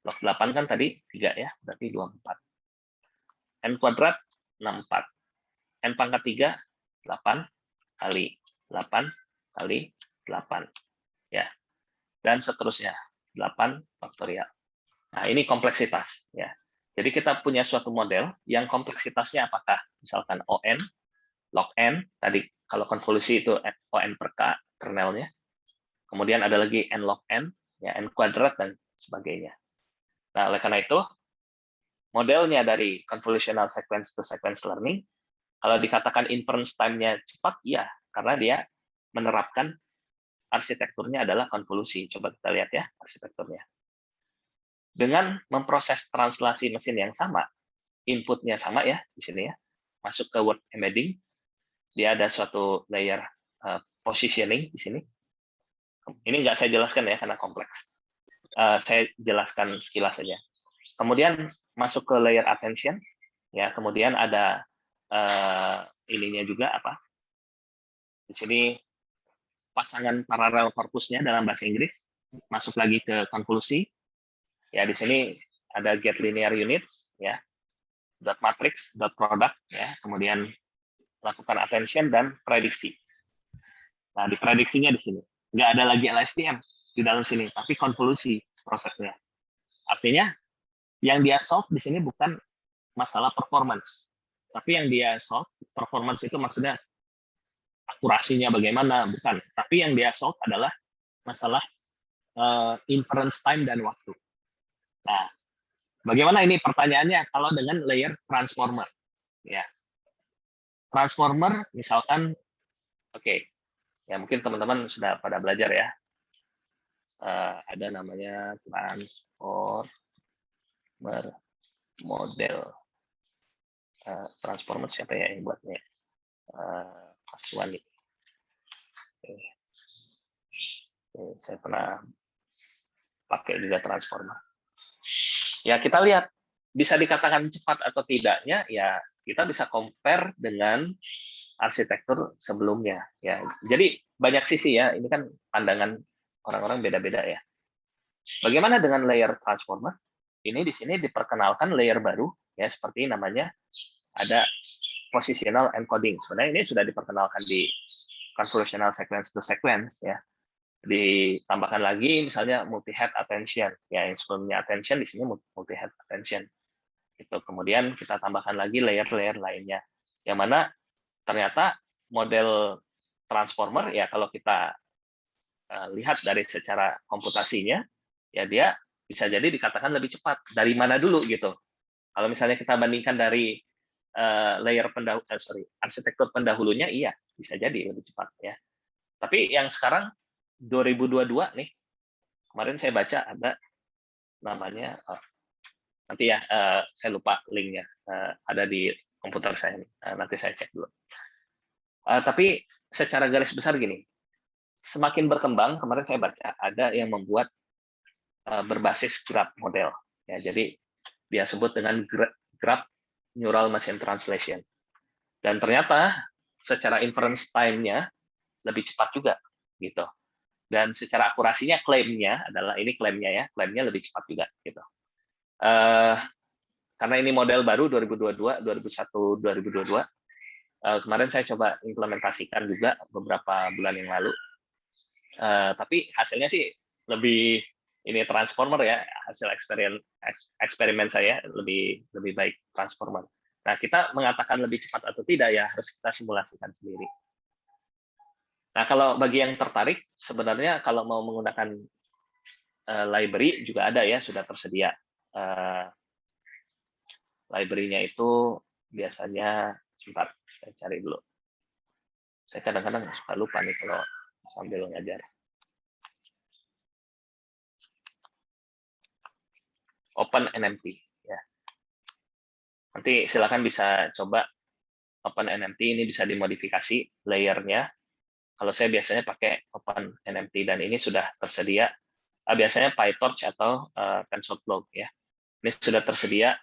Log 8 kan tadi 3 ya, berarti 24. N kuadrat 64. N pangkat 3 8 kali 8 kali 8. Ya. Dan seterusnya 8 faktorial. Nah, ini kompleksitas ya. Jadi kita punya suatu model yang kompleksitasnya apakah misalkan ON, log N, tadi kalau konvolusi itu ON per K kernelnya. Kemudian ada lagi N log N, ya N kuadrat dan sebagainya. Nah, oleh karena itu modelnya dari convolutional sequence to sequence learning, kalau dikatakan inference time-nya cepat, iya, karena dia menerapkan arsitekturnya adalah konvolusi. Coba kita lihat ya arsitekturnya. Dengan memproses translasi mesin yang sama, inputnya sama ya di sini ya, masuk ke word embedding, dia ada suatu layer positioning di sini. Ini nggak saya jelaskan ya karena kompleks. Saya jelaskan sekilas saja. Kemudian masuk ke layer attention, ya. Kemudian ada ininya juga apa? Di sini pasangan paralel korpusnya dalam bahasa Inggris. Masuk lagi ke konvolusi. Ya, di sini ada get linear units, ya. Dot matrix, dot product, ya. Kemudian lakukan attention dan prediksi. Nah, di prediksinya di sini nggak ada lagi LSTM di dalam sini, tapi konvolusi prosesnya. Artinya yang dia solve di sini bukan masalah performance, tapi yang dia solve performance itu maksudnya akurasinya bagaimana, bukan. Tapi yang dia solve adalah masalah inference time dan waktu. Nah, bagaimana ini pertanyaannya kalau dengan layer transformer? Ya, transformer misalkan, oke, ya mungkin teman-teman sudah pada belajar ya. Ada namanya transformer model. Transformer siapa ya yang buatnya? Mas Wani. Saya pernah pakai juga transformer. Ya kita lihat bisa dikatakan cepat atau tidaknya, ya kita bisa compare dengan arsitektur sebelumnya. Ya, jadi banyak sisi ya. Ini kan pandangan orang-orang beda-beda ya. Bagaimana dengan layer transformer? Ini di sini diperkenalkan layer baru ya, seperti namanya ada positional encoding. Sebenarnya ini sudah diperkenalkan di convolutional sequence to sequence ya. Ditambahkan lagi misalnya multi-head attention ya, yang sebelumnya attention di sini multi-head attention. Itu kemudian kita tambahkan lagi layer-layer lainnya. Yang mana ternyata model transformer ya kalau kita lihat dari secara komputasinya ya dia bisa jadi dikatakan lebih cepat. Dari mana dulu gitu. Kalau misalnya kita bandingkan dari layer arsitektur pendahulunya, iya bisa jadi lebih cepat ya. Tapi yang sekarang 2022 nih, kemarin saya baca ada namanya, nanti ya saya lupa linknya, ada di komputer saya nih, nanti saya cek dulu. Tapi secara garis besar gini, semakin berkembang, kemarin saya baca ada yang membuat berbasis graph model. Ya, jadi dia sebut dengan graph neural machine translation. Dan ternyata secara inference time-nya lebih cepat juga, gitu. Dan secara akurasinya klaimnya adalah ini klaimnya lebih cepat juga, gitu. Karena ini model baru 2022, 2001, 2022. Kemarin saya coba implementasikan juga beberapa bulan yang lalu. Tapi hasilnya sih lebih ini transformer ya, hasil eksperimen saya lebih baik transformer. Nah, kita mengatakan lebih cepat atau tidak ya harus kita simulasikan sendiri. Nah, kalau bagi yang tertarik, sebenarnya kalau mau menggunakan library juga ada ya, sudah tersedia. Library-nya itu biasanya, sebentar, saya cari dulu. Saya kadang-kadang suka lupa nih kalau sambil ngajar. OpenNMT ya. Nanti silakan bisa coba OpenNMT, ini bisa dimodifikasi layernya. Kalau saya biasanya pakai OpenNMT dan ini sudah tersedia. Biasanya PyTorch atau TensorFlow ya. Ini sudah tersedia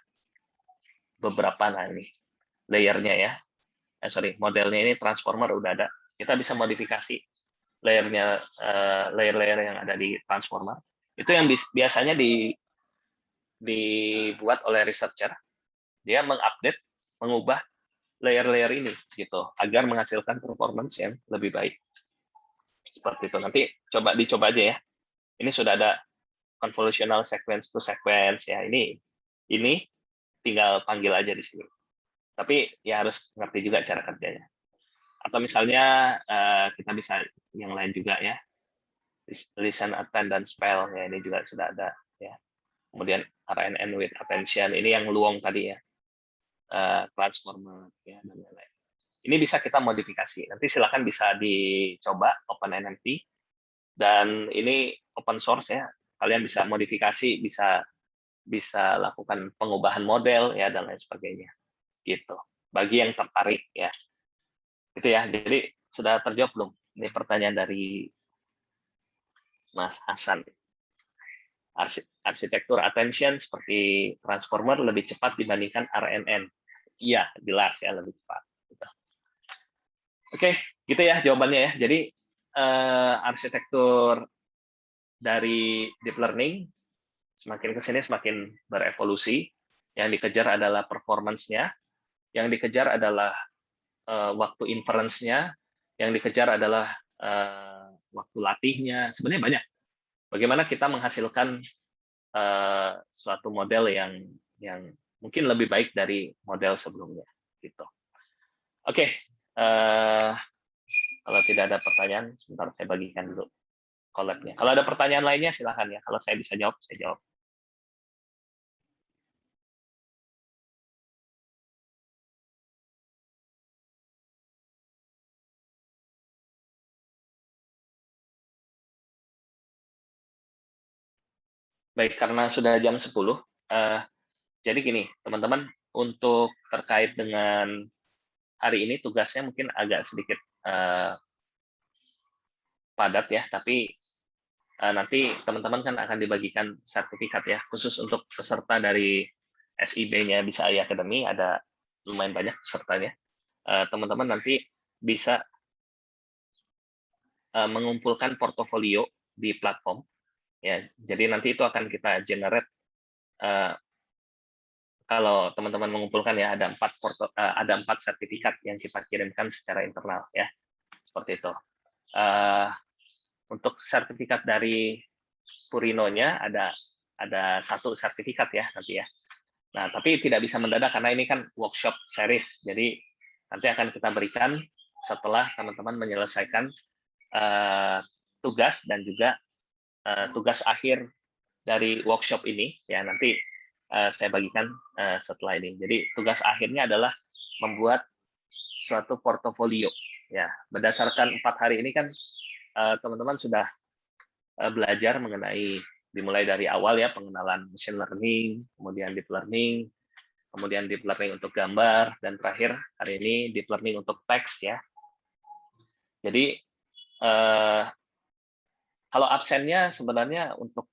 beberapa, nah ini layernya ya. Modelnya ini transformer udah ada. Kita bisa modifikasi layernya, layer-layer yang ada di transformer. Itu yang biasanya dibuat oleh researcher. Dia mengupdate, mengubah layer-layer ini gitu agar menghasilkan performance yang lebih baik. Seperti itu. Nanti dicoba aja ya. Ini sudah ada convolutional sequence to sequence ya. Ini tinggal panggil aja di sini. Tapi ya harus ngerti juga cara kerjanya. Atau misalnya kita bisa yang lain juga ya. Listen, attend, dan spell ya, ini juga sudah ada ya. Kemudian RNN with attention, ini yang Luong tadi ya. Transformer ya dan lain-lain. Ini bisa kita modifikasi. Nanti silakan bisa dicoba OpenNMT dan ini open source ya. Kalian bisa modifikasi, bisa lakukan pengubahan model ya dan lain sebagainya. Gitu. Bagi yang tertarik ya. Gitu ya. Jadi sudah terjawab belum? Ini pertanyaan dari Mas Hasan. Arsitektur attention seperti transformer lebih cepat dibandingkan RNN. Iya, jelas ya lebih cepat. Gitu. Oke, gitu ya jawabannya ya. Jadi arsitektur dari deep learning semakin ke sini semakin berevolusi. Yang dikejar adalah performance-nya, yang dikejar adalah waktu inference-nya, yang dikejar adalah waktu latihnya. Sebenarnya banyak. Bagaimana kita menghasilkan suatu model yang mungkin lebih baik dari model sebelumnya, gitu. Oke, Kalau tidak ada pertanyaan, sebentar saya bagikan dulu collab-nya. Kalau ada pertanyaan lainnya silakan ya. Kalau saya bisa jawab, saya jawab. Baik, karena sudah jam 10, jadi gini, teman-teman, untuk terkait dengan hari ini tugasnya mungkin agak sedikit padat ya, tapi nanti teman-teman kan akan dibagikan sertifikat ya, khusus untuk peserta dari SIB-nya Bisa AI Academy, ada lumayan banyak pesertanya. Teman-teman nanti bisa mengumpulkan portofolio di platform ya. Jadi nanti itu akan kita generate kalau teman-teman mengumpulkan ya ada 4 sertifikat yang kita kirimkan secara internal ya. Seperti itu. Untuk sertifikat dari Purino-nya ada 1 sertifikat ya nanti ya. Nah, tapi tidak bisa mendadak karena ini kan workshop series. Jadi nanti akan kita berikan setelah teman-teman menyelesaikan tugas dan juga tugas akhir dari workshop ini ya, nanti saya bagikan setelah ini. Jadi tugas akhirnya adalah membuat suatu portofolio ya. Berdasarkan 4 hari ini kan teman-teman sudah belajar mengenai dimulai dari awal ya, pengenalan machine learning, kemudian deep learning, kemudian deep learning untuk gambar, dan terakhir hari ini deep learning untuk teks ya. Jadi kalau absennya sebenarnya untuk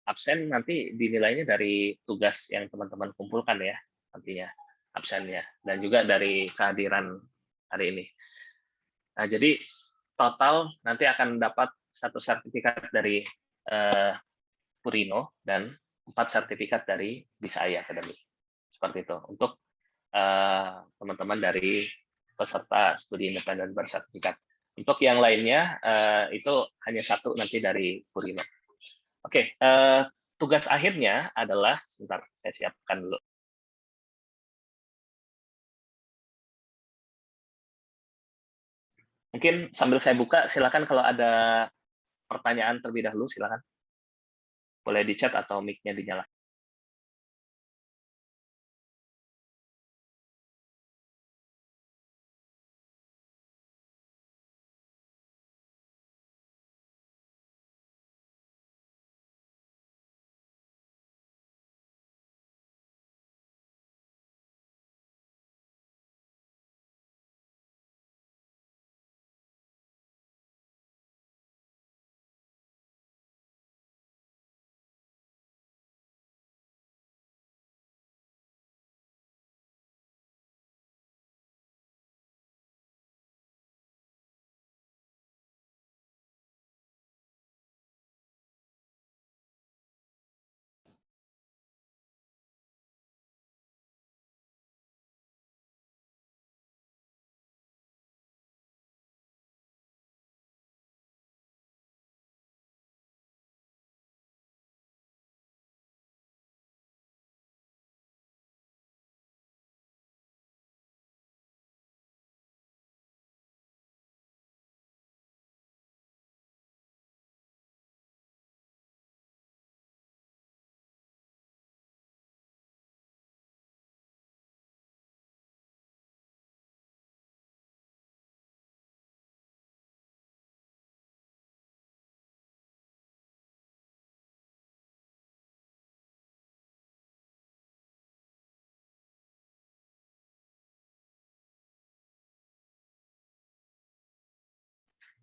absen nanti dinilainya dari tugas yang teman-teman kumpulkan ya, nantinya absennya, dan juga dari kehadiran hari ini. Nah, jadi total nanti akan dapat 1 sertifikat dari Purino dan 4 sertifikat dari Bisa AI Academy. Seperti itu untuk teman-teman dari peserta studi independen bersertifikat. Untuk yang lainnya itu hanya 1 nanti dari Purino. Oke, tugas akhirnya adalah, sebentar saya siapkan dulu. Mungkin sambil saya buka, silakan kalau ada pertanyaan terlebih dahulu, silakan. Boleh di chat atau mic-nya dinyalakan.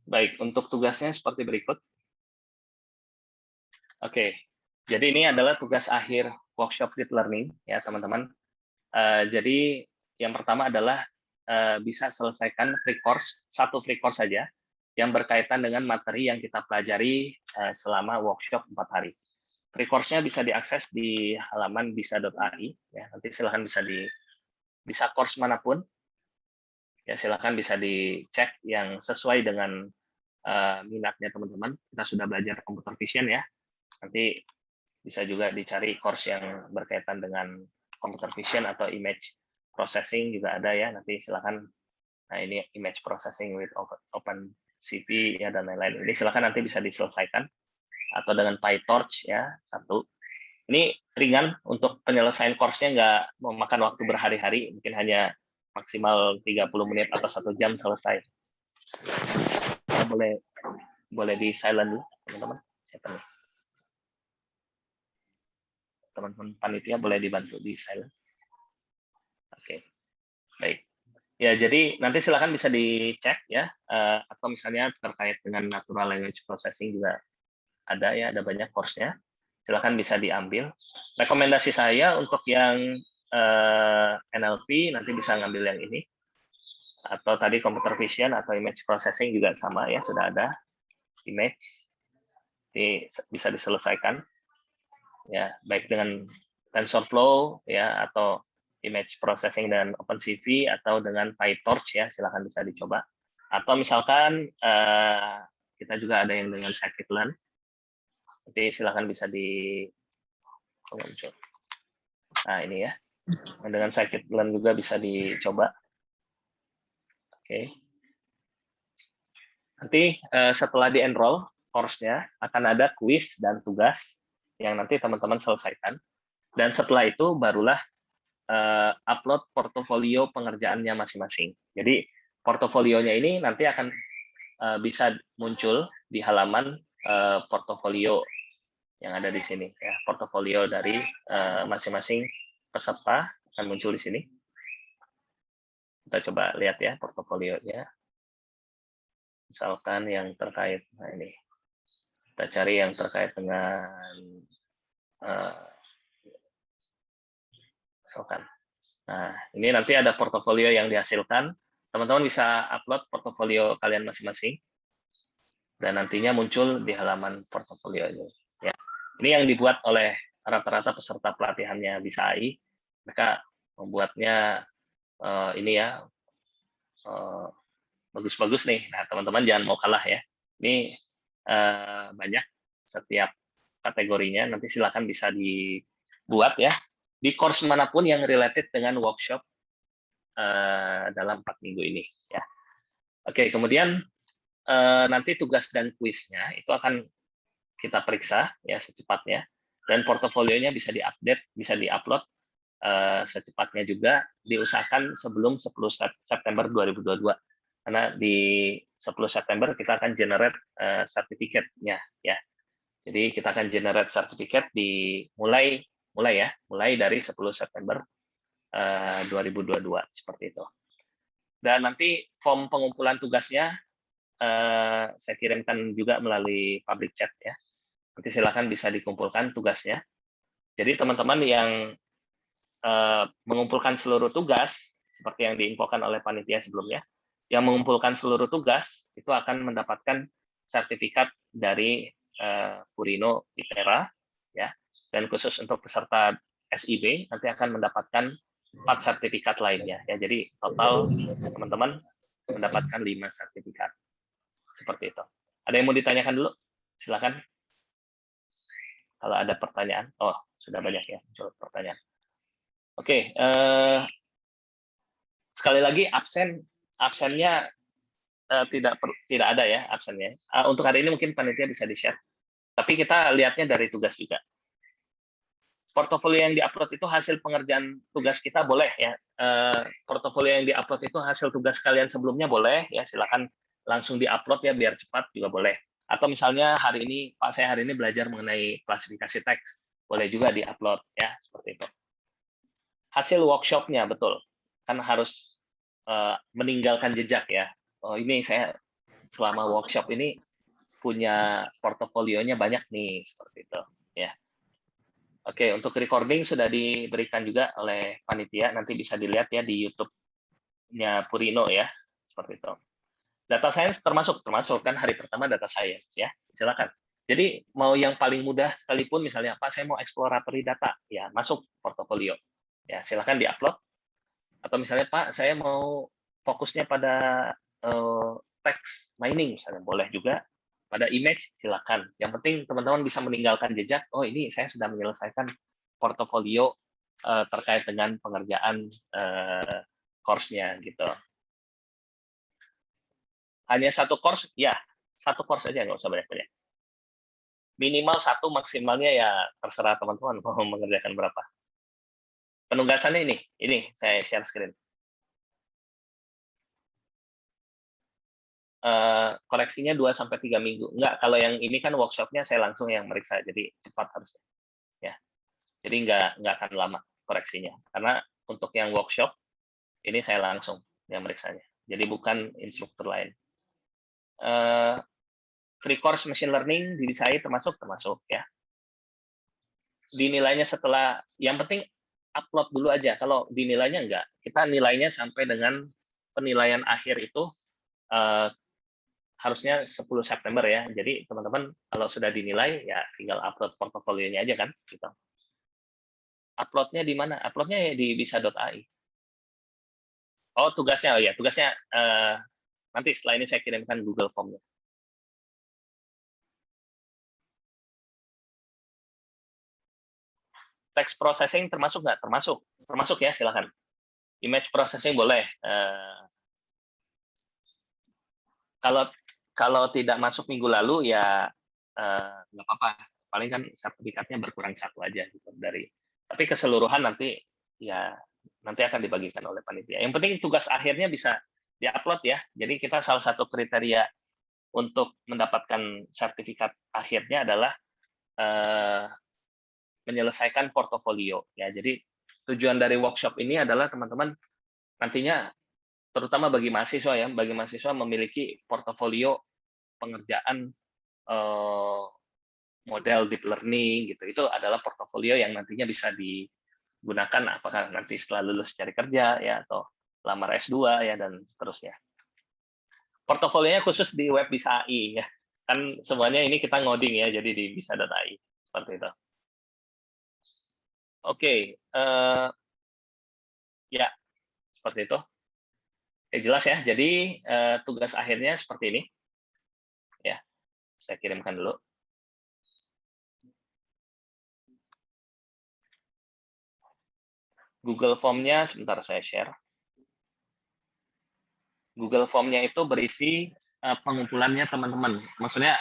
Baik, untuk tugasnya seperti berikut. Oke, jadi ini adalah tugas akhir workshop deep learning ya teman-teman. Jadi yang pertama adalah bisa selesaikan free course, 1 free course saja yang berkaitan dengan materi yang kita pelajari selama workshop 4 hari. Free course-nya bisa diakses di halaman bisa.ai ya. Nanti silahkan bisa course manapun ya, silahkan bisa dicek yang sesuai dengan minatnya teman-teman. Kita sudah belajar computer vision ya. Nanti bisa juga dicari course yang berkaitan dengan computer vision atau image processing juga ada ya. Nanti silakan Nah, ini image processing with OpenCV ya dan lain-lain. Ini silakan nanti bisa diselesaikan atau dengan PyTorch ya, satu. Ini ringan untuk penyelesaian course-nya, nggak memakan waktu berhari-hari, mungkin hanya maksimal 30 menit atau 1 jam selesai. Boleh di silent dulu, teman-teman. Siapa nih? Teman-teman panitia boleh dibantu di silent. Oke, baik. Ya, jadi nanti silakan bisa dicek ya, atau misalnya terkait dengan natural language processing juga ada ya, ada banyak course-nya. Silakan bisa diambil. Rekomendasi saya untuk yang NLP nanti bisa ngambil yang ini. Atau tadi computer vision atau image processing juga sama ya, sudah ada image. Ini bisa diselesaikan ya, baik dengan TensorFlow ya, atau image processing dengan OpenCV atau dengan PyTorch ya, silakan bisa dicoba. Atau misalkan kita juga ada yang dengan scikit-learn. Nanti silakan bisa muncul. Nah, ini ya. Dengan scikit-learn juga bisa dicoba. Oke. Nanti setelah di-enroll course-nya akan ada kuis dan tugas yang nanti teman-teman selesaikan. Dan setelah itu barulah upload portofolio pengerjaannya masing-masing. Jadi portofolionya ini nanti akan bisa muncul di halaman portofolio yang ada di sini ya, portofolio dari masing-masing peserta akan muncul di sini. Kita coba lihat ya portofolionya. Misalkan yang terkait, nah ini kita cari yang terkait dengan misalkan. Nah, ini nanti ada portofolio yang dihasilkan. Teman-teman bisa upload portofolio kalian masing-masing dan nantinya muncul di halaman portofolio ini. Ya. Ini yang dibuat oleh rata-rata peserta pelatihannya Bisa AI. Mereka membuatnya ini ya bagus-bagus nih. Nah, teman-teman jangan mau kalah ya. Ini banyak setiap kategorinya. Nanti silakan bisa dibuat ya di course manapun yang related dengan workshop dalam 4 minggu ini. Ya. Oke, kemudian nanti tugas dan kuisnya itu akan kita periksa ya secepatnya, dan portofolionya bisa diupdate, bisa diupload secepatnya juga, diusahakan sebelum 10 September 2022. Karena di 10 September kita akan generate sertifikatnya ya. Jadi kita akan generate sertifikat mulai dari 10 September 2022 seperti itu. Dan nanti form pengumpulan tugasnya saya kirimkan juga melalui public chat ya. Nanti silakan bisa dikumpulkan tugasnya. Jadi teman-teman yang mengumpulkan seluruh tugas seperti yang diinfokan oleh panitia sebelumnya, yang mengumpulkan seluruh tugas itu akan mendapatkan sertifikat dari Purino ITERA ya. Dan khusus untuk peserta SIB nanti akan mendapatkan 4 sertifikat lainnya ya. Jadi total teman-teman mendapatkan 5 sertifikat. Seperti itu. Ada yang mau ditanyakan dulu? Silakan. Kalau ada pertanyaan. Oh, sudah banyak ya muncul pertanyaan. Oke, sekali lagi absennya tidak ada ya absennya. Untuk hari ini mungkin panitia bisa di-share. Tapi kita lihatnya dari tugas juga. Portofolio yang diupload itu hasil pengerjaan tugas kita boleh ya. Portofolio yang diupload itu hasil tugas kalian sebelumnya boleh ya. Silakan langsung diupload ya biar cepat juga boleh. Atau misalnya hari ini Pak saya hari ini belajar mengenai klasifikasi teks, boleh juga diupload ya seperti itu. Hasil workshopnya betul kan harus meninggalkan jejak ya. Oh ini saya selama workshop ini punya portofolionya banyak nih seperti itu ya. Oke, untuk recording sudah diberikan juga oleh panitia, nanti bisa dilihat ya di YouTube-nya Purino ya, seperti itu. Data science termasuk kan hari pertama data science ya, silakan. Jadi mau yang paling mudah sekalipun misalnya Pak saya mau exploratory data, ya masuk portofolio. Ya, silakan diupload. Atau misalnya Pak saya mau fokusnya pada text mining misalnya, boleh juga. Pada image silakan. Yang penting teman-teman bisa meninggalkan jejak. Oh ini saya sudah menyelesaikan portofolio terkait dengan pengerjaan course-nya gitu. hanya satu course, ya satu course aja, nggak usah banyak-banyak. Minimal satu, maksimalnya ya terserah teman-teman mau mengerjakan berapa. Penugasannya ini saya share screen. Koreksinya 2-3 minggu. Enggak, kalau yang ini kan workshopnya saya langsung yang meriksa, jadi cepat harusnya. Ya, jadi nggak akan lama koreksinya. Karena untuk yang workshop ini saya langsung yang meriksanya. Jadi bukan instruktur lain. Free course machine learning di saya termasuk ya. Dinilainya setelah, yang penting upload dulu aja. Kalau dinilainya enggak, kita nilainya sampai dengan penilaian akhir itu harusnya 10 September ya. Jadi teman-teman kalau sudah dinilai ya tinggal upload portofolionya aja kan. Gitu. Uploadnya di mana? Uploadnya ya di bisa.ai. Oh tugasnya, tugasnya nanti setelah ini saya kirimkan Google Form-nya. Text processing termasuk nggak? Termasuk ya, silakan. Image processing boleh. Kalau tidak masuk minggu lalu ya nggak apa-apa. Paling kan sertifikatnya berkurang satu aja gitu dari. Tapi keseluruhan nanti akan dibagikan oleh panitia. Yang penting tugas akhirnya bisa diupload ya. Jadi kita salah satu kriteria untuk mendapatkan sertifikat akhirnya adalah menyelesaikan portofolio ya. Jadi tujuan dari workshop ini adalah teman-teman nantinya terutama bagi mahasiswa memiliki portofolio pengerjaan model deep learning gitu. Itu adalah portofolio yang nantinya bisa digunakan apakah nanti setelah lulus cari kerja ya atau lamar S2 ya dan seterusnya. Portofolionya khusus di web Bisa AI ya. Kan semuanya ini kita ngoding ya, jadi di bisa.ai seperti itu. Oke, ya seperti itu. Jelas ya. Jadi tugas akhirnya seperti ini. Ya, saya kirimkan dulu. Google Form-nya sebentar saya share. Google Form-nya itu berisi pengumpulannya teman-teman. Maksudnya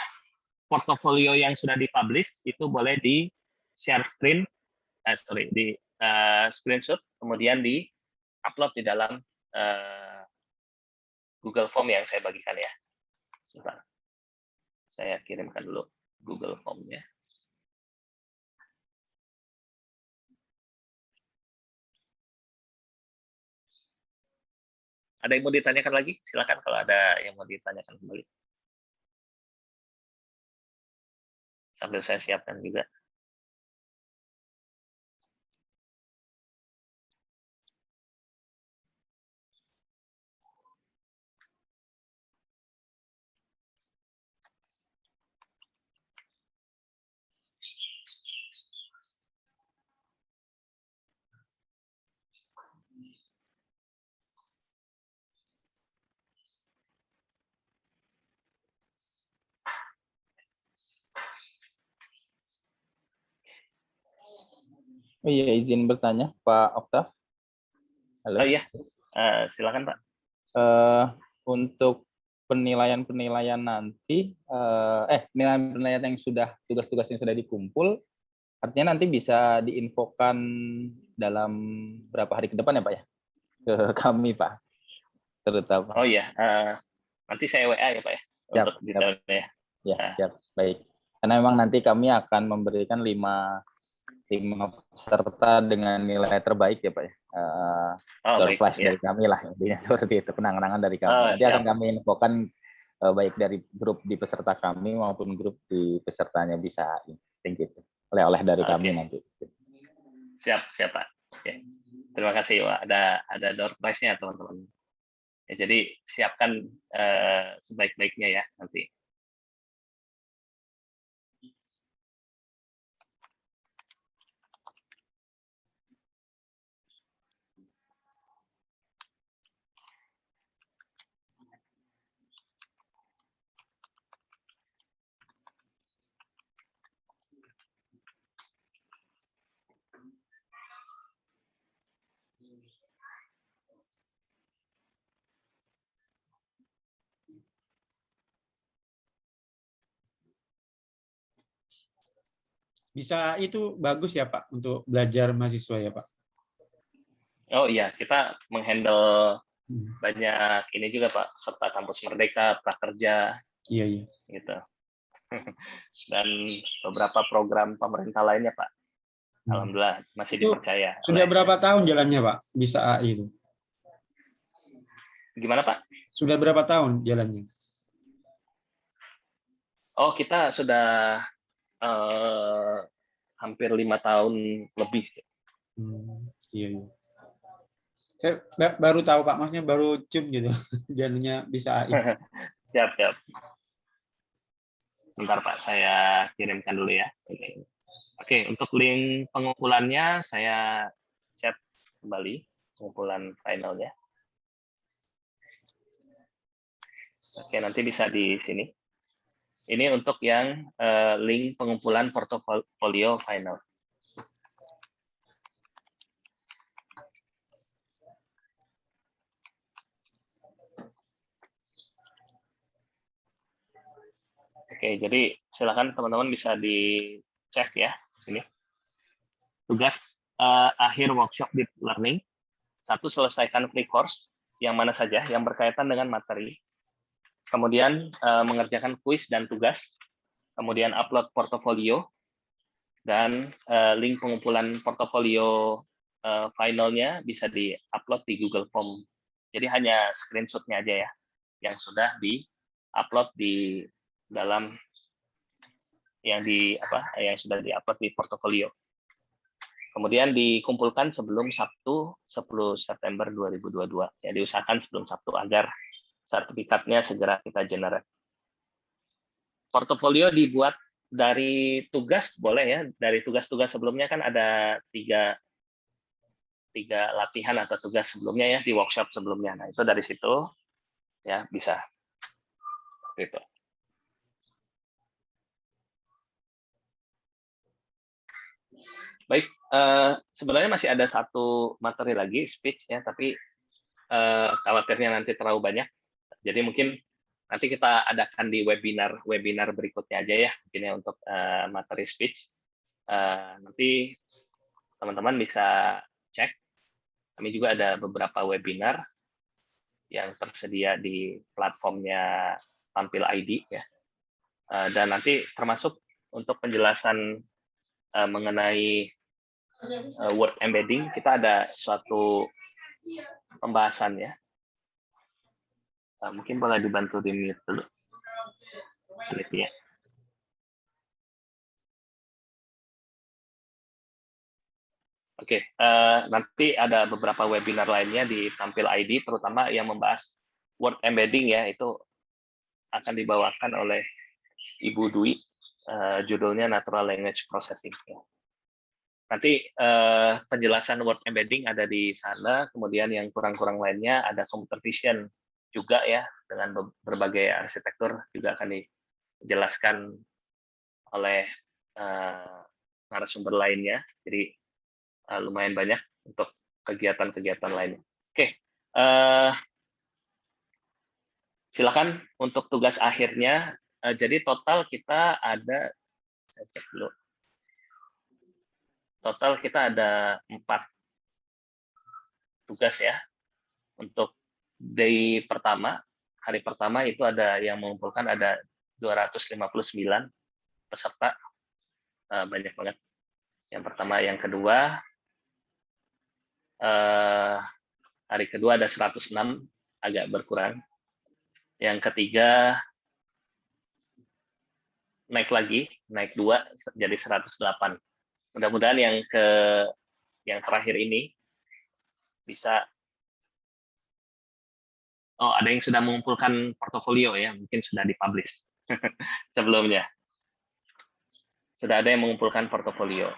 portofolio yang sudah dipublish itu boleh di share screen, di screenshot, kemudian di upload di dalam Google Form yang saya bagikan ya. Sebentar. Saya kirimkan dulu Google Form-nya. Ada yang mau ditanyakan lagi? Silakan kalau ada yang mau ditanyakan kembali. Sambil saya siapkan juga. Oh iya, izin bertanya, Pak Oktav. Halo. Oh iya, silakan Pak. Untuk penilaian nanti, penilaian yang sudah tugas-tugas yang sudah dikumpul, artinya nanti bisa diinfokan dalam berapa hari ke depan ya Pak ya, ke kami Pak, terutama. Oh iya, nanti saya WA ya Pak ya, Siap, untuk detailnya. Ya, siap, baik. Karena memang nanti kami akan memberikan 5 peserta dengan nilai terbaik ya Pak ya. Door prize dari kami lah, intinya seperti itu, penanganan dari kami. Nanti akan kami infokan baik dari grup di peserta kami maupun grup di pesertanya Bisa gitu. Oleh dari kami nanti. Siap Pak. Oke. Terima kasih Pak. Ada door prize-nya teman-teman. Ya, jadi siapkan sebaik-baiknya ya nanti. bisa itu bagus ya Pak untuk belajar mahasiswa ya Pak. Oh iya, kita menghandle Hmm. banyak ini juga Pak, serta kampus Merdeka, Prakerja, Iya, iya. gitu. Dan beberapa program pemerintah lainnya Pak. Alhamdulillah masih Itu dipercaya. sudah berapa tahun jalannya Pak bisa AI itu? Gimana Pak? Sudah berapa tahun jalannya? Oh kita sudah hampir 5 tahun lebih. Iya, iya. Saya baru tahu Pak, maksudnya baru cium gitu jalannya bisa AI. Siap, siap. Bentar Pak, saya kirimkan dulu ya. Oke, untuk link pengumpulannya saya chat kembali pengumpulan finalnya. Oke, nanti bisa di sini. Ini untuk yang link pengumpulan portofolio final. Oke, jadi silakan teman-teman bisa dicek ya sini. Tugas akhir workshop deep learning. 1, selesaikan free course yang mana saja yang berkaitan dengan materi. Kemudian mengerjakan kuis dan tugas. Kemudian upload portofolio dan link pengumpulan portofolio finalnya bisa di-upload di Google Form. Jadi hanya screenshot-nya aja ya yang sudah di-upload di dalam yang sudah di-upload di portofolio. Kemudian dikumpulkan sebelum Sabtu 10 September 2022. Ya, diusahakan sebelum Sabtu agar sertifikatnya segera kita generate. Portofolio dibuat dari tugas, boleh ya. Dari tugas-tugas sebelumnya kan ada tiga latihan atau tugas sebelumnya ya di workshop sebelumnya. Nah, itu dari situ ya bisa. Gitu. Baik, sebenarnya masih ada satu materi lagi, speech ya, tapi khawatirnya nanti terlalu banyak. Jadi mungkin nanti kita adakan di webinar berikutnya aja ya, mungkin ya untuk materi speech. Nanti teman-teman bisa cek. Kami juga ada beberapa webinar yang tersedia di platformnya Tampil ID ya. Dan nanti termasuk untuk penjelasan mengenai word embedding, kita ada suatu pembahasan ya. Mungkin boleh dibantu di mute dulu. Ya. Oke, nanti ada beberapa webinar lainnya di Tampil ID, terutama yang membahas word embedding ya, itu akan dibawakan oleh Ibu Dwi, judulnya Natural Language Processing. Nanti penjelasan word embedding ada di sana, kemudian yang kurang-kurang lainnya ada computer vision juga ya, dengan berbagai arsitektur juga akan dijelaskan oleh narasumber lainnya. Jadi lumayan banyak untuk kegiatan-kegiatan lainnya. Oke, silakan untuk tugas akhirnya. Jadi total kita ada, saya cek dulu. Total kita ada 4 tugas ya. Untuk day pertama, hari pertama itu ada yang mengumpulkan ada 259 peserta, banyak banget. Yang pertama, yang kedua, hari kedua ada 106, agak berkurang. Yang ketiga naik lagi, naik 2 jadi 108. Mudah-mudahan yang terakhir ini bisa. Oh, ada yang sudah mengumpulkan portofolio ya, mungkin sudah dipublish sebelumnya. Sudah ada yang mengumpulkan portofolio.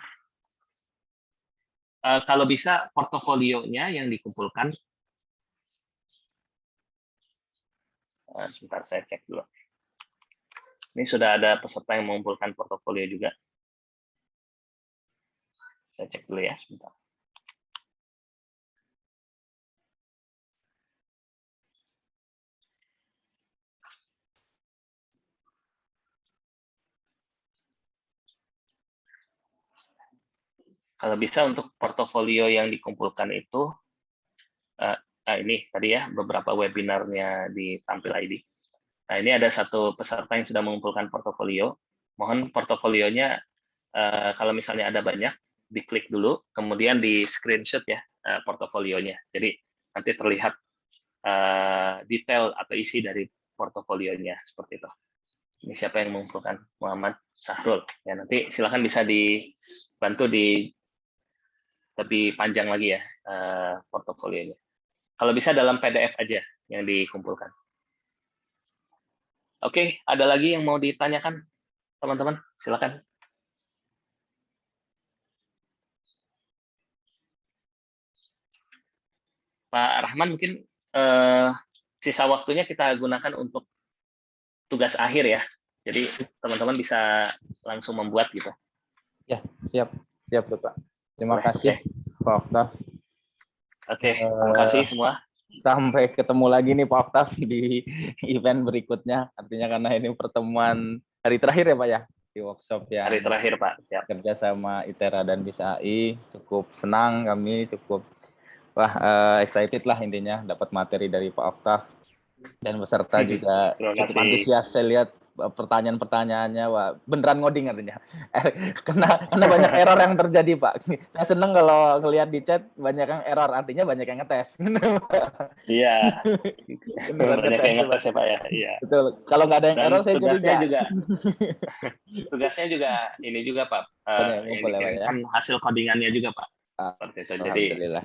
Kalau bisa portofolionya yang dikumpulkan, sebentar saya cek dulu. Ini sudah ada peserta yang mengumpulkan portofolio juga. Saya cek dulu ya, sebentar. Kalau bisa untuk portofolio yang dikumpulkan itu, ini tadi ya beberapa webinarnya di Tampil ID. Nah, ini ada satu peserta yang sudah mengumpulkan portofolio. Mohon portofolionya kalau misalnya ada banyak, diklik dulu, kemudian di screenshot ya portofolionya. Jadi nanti terlihat detail atau isi dari portofolionya seperti itu. Ini siapa yang mengumpulkan? Muhammad Sahrul. Ya, nanti silakan bisa dibantu di lebih panjang lagi ya portofolionya. Kalau bisa dalam PDF aja yang dikumpulkan. Oke, ada lagi yang mau ditanyakan, teman-teman? Silakan. Pak Rahman, mungkin sisa waktunya kita gunakan untuk tugas akhir ya. Jadi teman-teman bisa langsung membuat gitu. Ya, siap Bapak. Terima kasih Pak Oktaf. Oke, terima kasih semua. Sampai ketemu lagi nih Pak Oktaf di event berikutnya. Artinya karena ini pertemuan hari terakhir ya Pak ya, di workshop yang hari terakhir Pak, siap. Kerja sama ITERA dan BISA AI. Cukup senang kami, cukup excited lah intinya dapat materi dari Pak Oktaf. Dan peserta juga cukup antusias, saya lihat pertanyaan-pertanyaannya, wah beneran ngoding artinya. Karena banyak error yang terjadi Pak. Saya seneng kalau ngelihat di chat banyak yang error, artinya banyak yang ngetes. Iya, banyak yang ngetes ya Pak ya. Iya. Betul. Kalau nggak ada yang error saya tugasnya juga ini juga Pak. Yang dikirimkan hasil codingannya juga Pak. Seperti itu. Jadi alhamdulillah.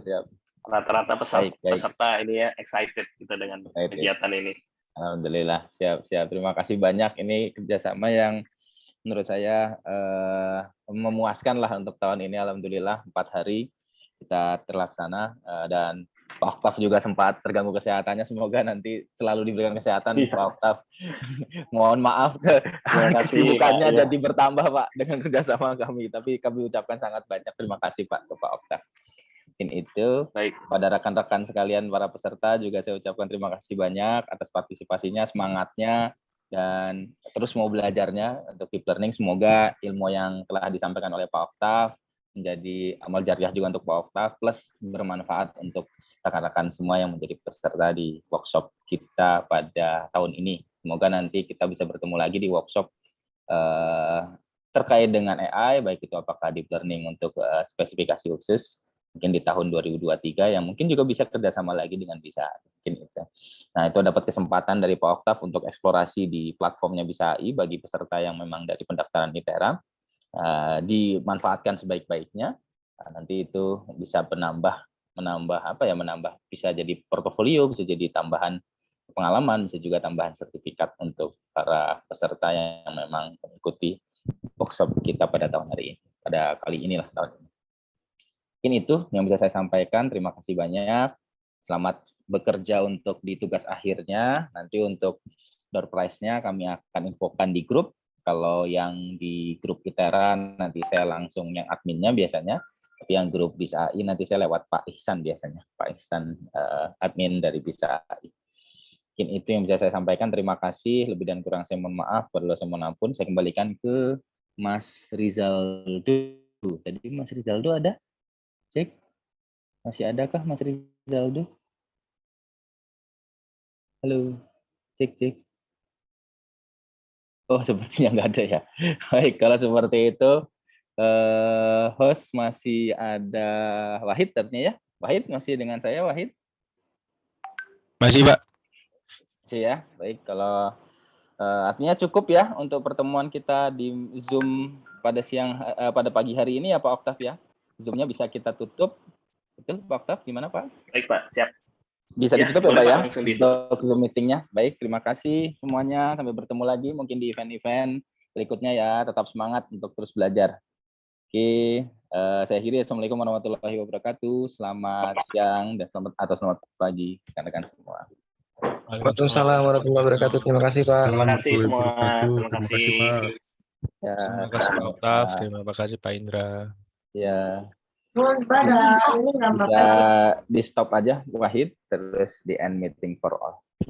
Siap. Rata-rata peserta ini ya excited kita dengan kegiatan ini. Alhamdulillah, siap. Terima kasih banyak. Ini kerjasama yang menurut saya memuaskan lah untuk tahun ini. Alhamdulillah 4 hari kita terlaksana dan Pak Oktaf juga sempat terganggu kesehatannya. Semoga nanti selalu diberikan kesehatan Pak Oktaf. Mohon maaf kesibukannya jadi bertambah Pak dengan kerjasama kami. Tapi kami ucapkan sangat banyak terima kasih Pak ke Pak Oktaf. Mungkin itu. Baik. Pada rekan-rekan sekalian para peserta juga saya ucapkan terima kasih banyak atas partisipasinya, semangatnya, dan terus mau belajarnya untuk deep learning. Semoga ilmu yang telah disampaikan oleh Pak Oktaf menjadi amal jariah juga untuk Pak Oktaf, plus bermanfaat untuk rekan-rekan semua yang menjadi peserta di workshop kita pada tahun ini. Semoga nanti kita bisa bertemu lagi di workshop terkait dengan AI, baik itu apakah deep learning untuk spesifikasi khusus, mungkin di tahun 2023 yang mungkin juga bisa kerjasama lagi dengan BISA. Mungkin itu. Nah, itu dapat kesempatan dari Pak Oktaf untuk eksplorasi di platformnya BISA AI bagi peserta yang memang dari pendaftaran ITERA, dimanfaatkan sebaik-baiknya. Nah, nanti itu bisa menambah bisa jadi portofolio, bisa jadi tambahan pengalaman, bisa juga tambahan sertifikat untuk para peserta yang memang mengikuti workshop kita pada tahun hari ini, pada kali inilah tahun ini. Mungkin itu yang bisa saya sampaikan. Terima kasih banyak. Selamat bekerja untuk di tugas akhirnya. Nanti untuk door prize-nya kami akan infokan di grup. Kalau yang di grup ITERA nanti saya langsung yang adminnya biasanya. Tapi yang grup BISA AI nanti saya lewat Pak Ihsan biasanya. Pak Ihsan admin dari BISA AI. Mungkin itu yang bisa saya sampaikan. Terima kasih. Lebih dan kurang saya mohon maaf. Perlu saya mohon ampun. Saya kembalikan ke Mas Rizaldo. Tadi Mas Rizaldo ada? Cek, masih adakah Mas Rizaldo? Halo, cek. Oh, sepertinya nggak ada ya. Baik, kalau seperti itu, host masih ada Wahid ternyata ya. Wahid masih dengan saya, Wahid? Masih, Pak. Masih ya, baik. Kalau artinya cukup ya untuk pertemuan kita di Zoom pada pagi hari ini ya Pak Oktaf ya. Zoom-nya bisa kita tutup. Betul, Pak Oktaf, gimana Pak? Baik Pak, siap. Bisa ditutup ya Pak ya, untuk Zoom meetingnya. Baik, terima kasih semuanya. Sampai bertemu lagi mungkin di event-event berikutnya ya. Tetap semangat untuk terus belajar. Oke, saya akhiri. Assalamualaikum warahmatullahi wabarakatuh. Selamat siang dan selamat pagi rekan-rekan semua. Waalaikumsalam warahmatullahi wabarakatuh. Terima kasih Pak. Terima kasih semua. Terima kasih Pak. Ya, terima kasih Pak Oktaf. Terima kasih Pak Indra. Ya. Bisa di stop aja Wahid, terus di end meeting for all.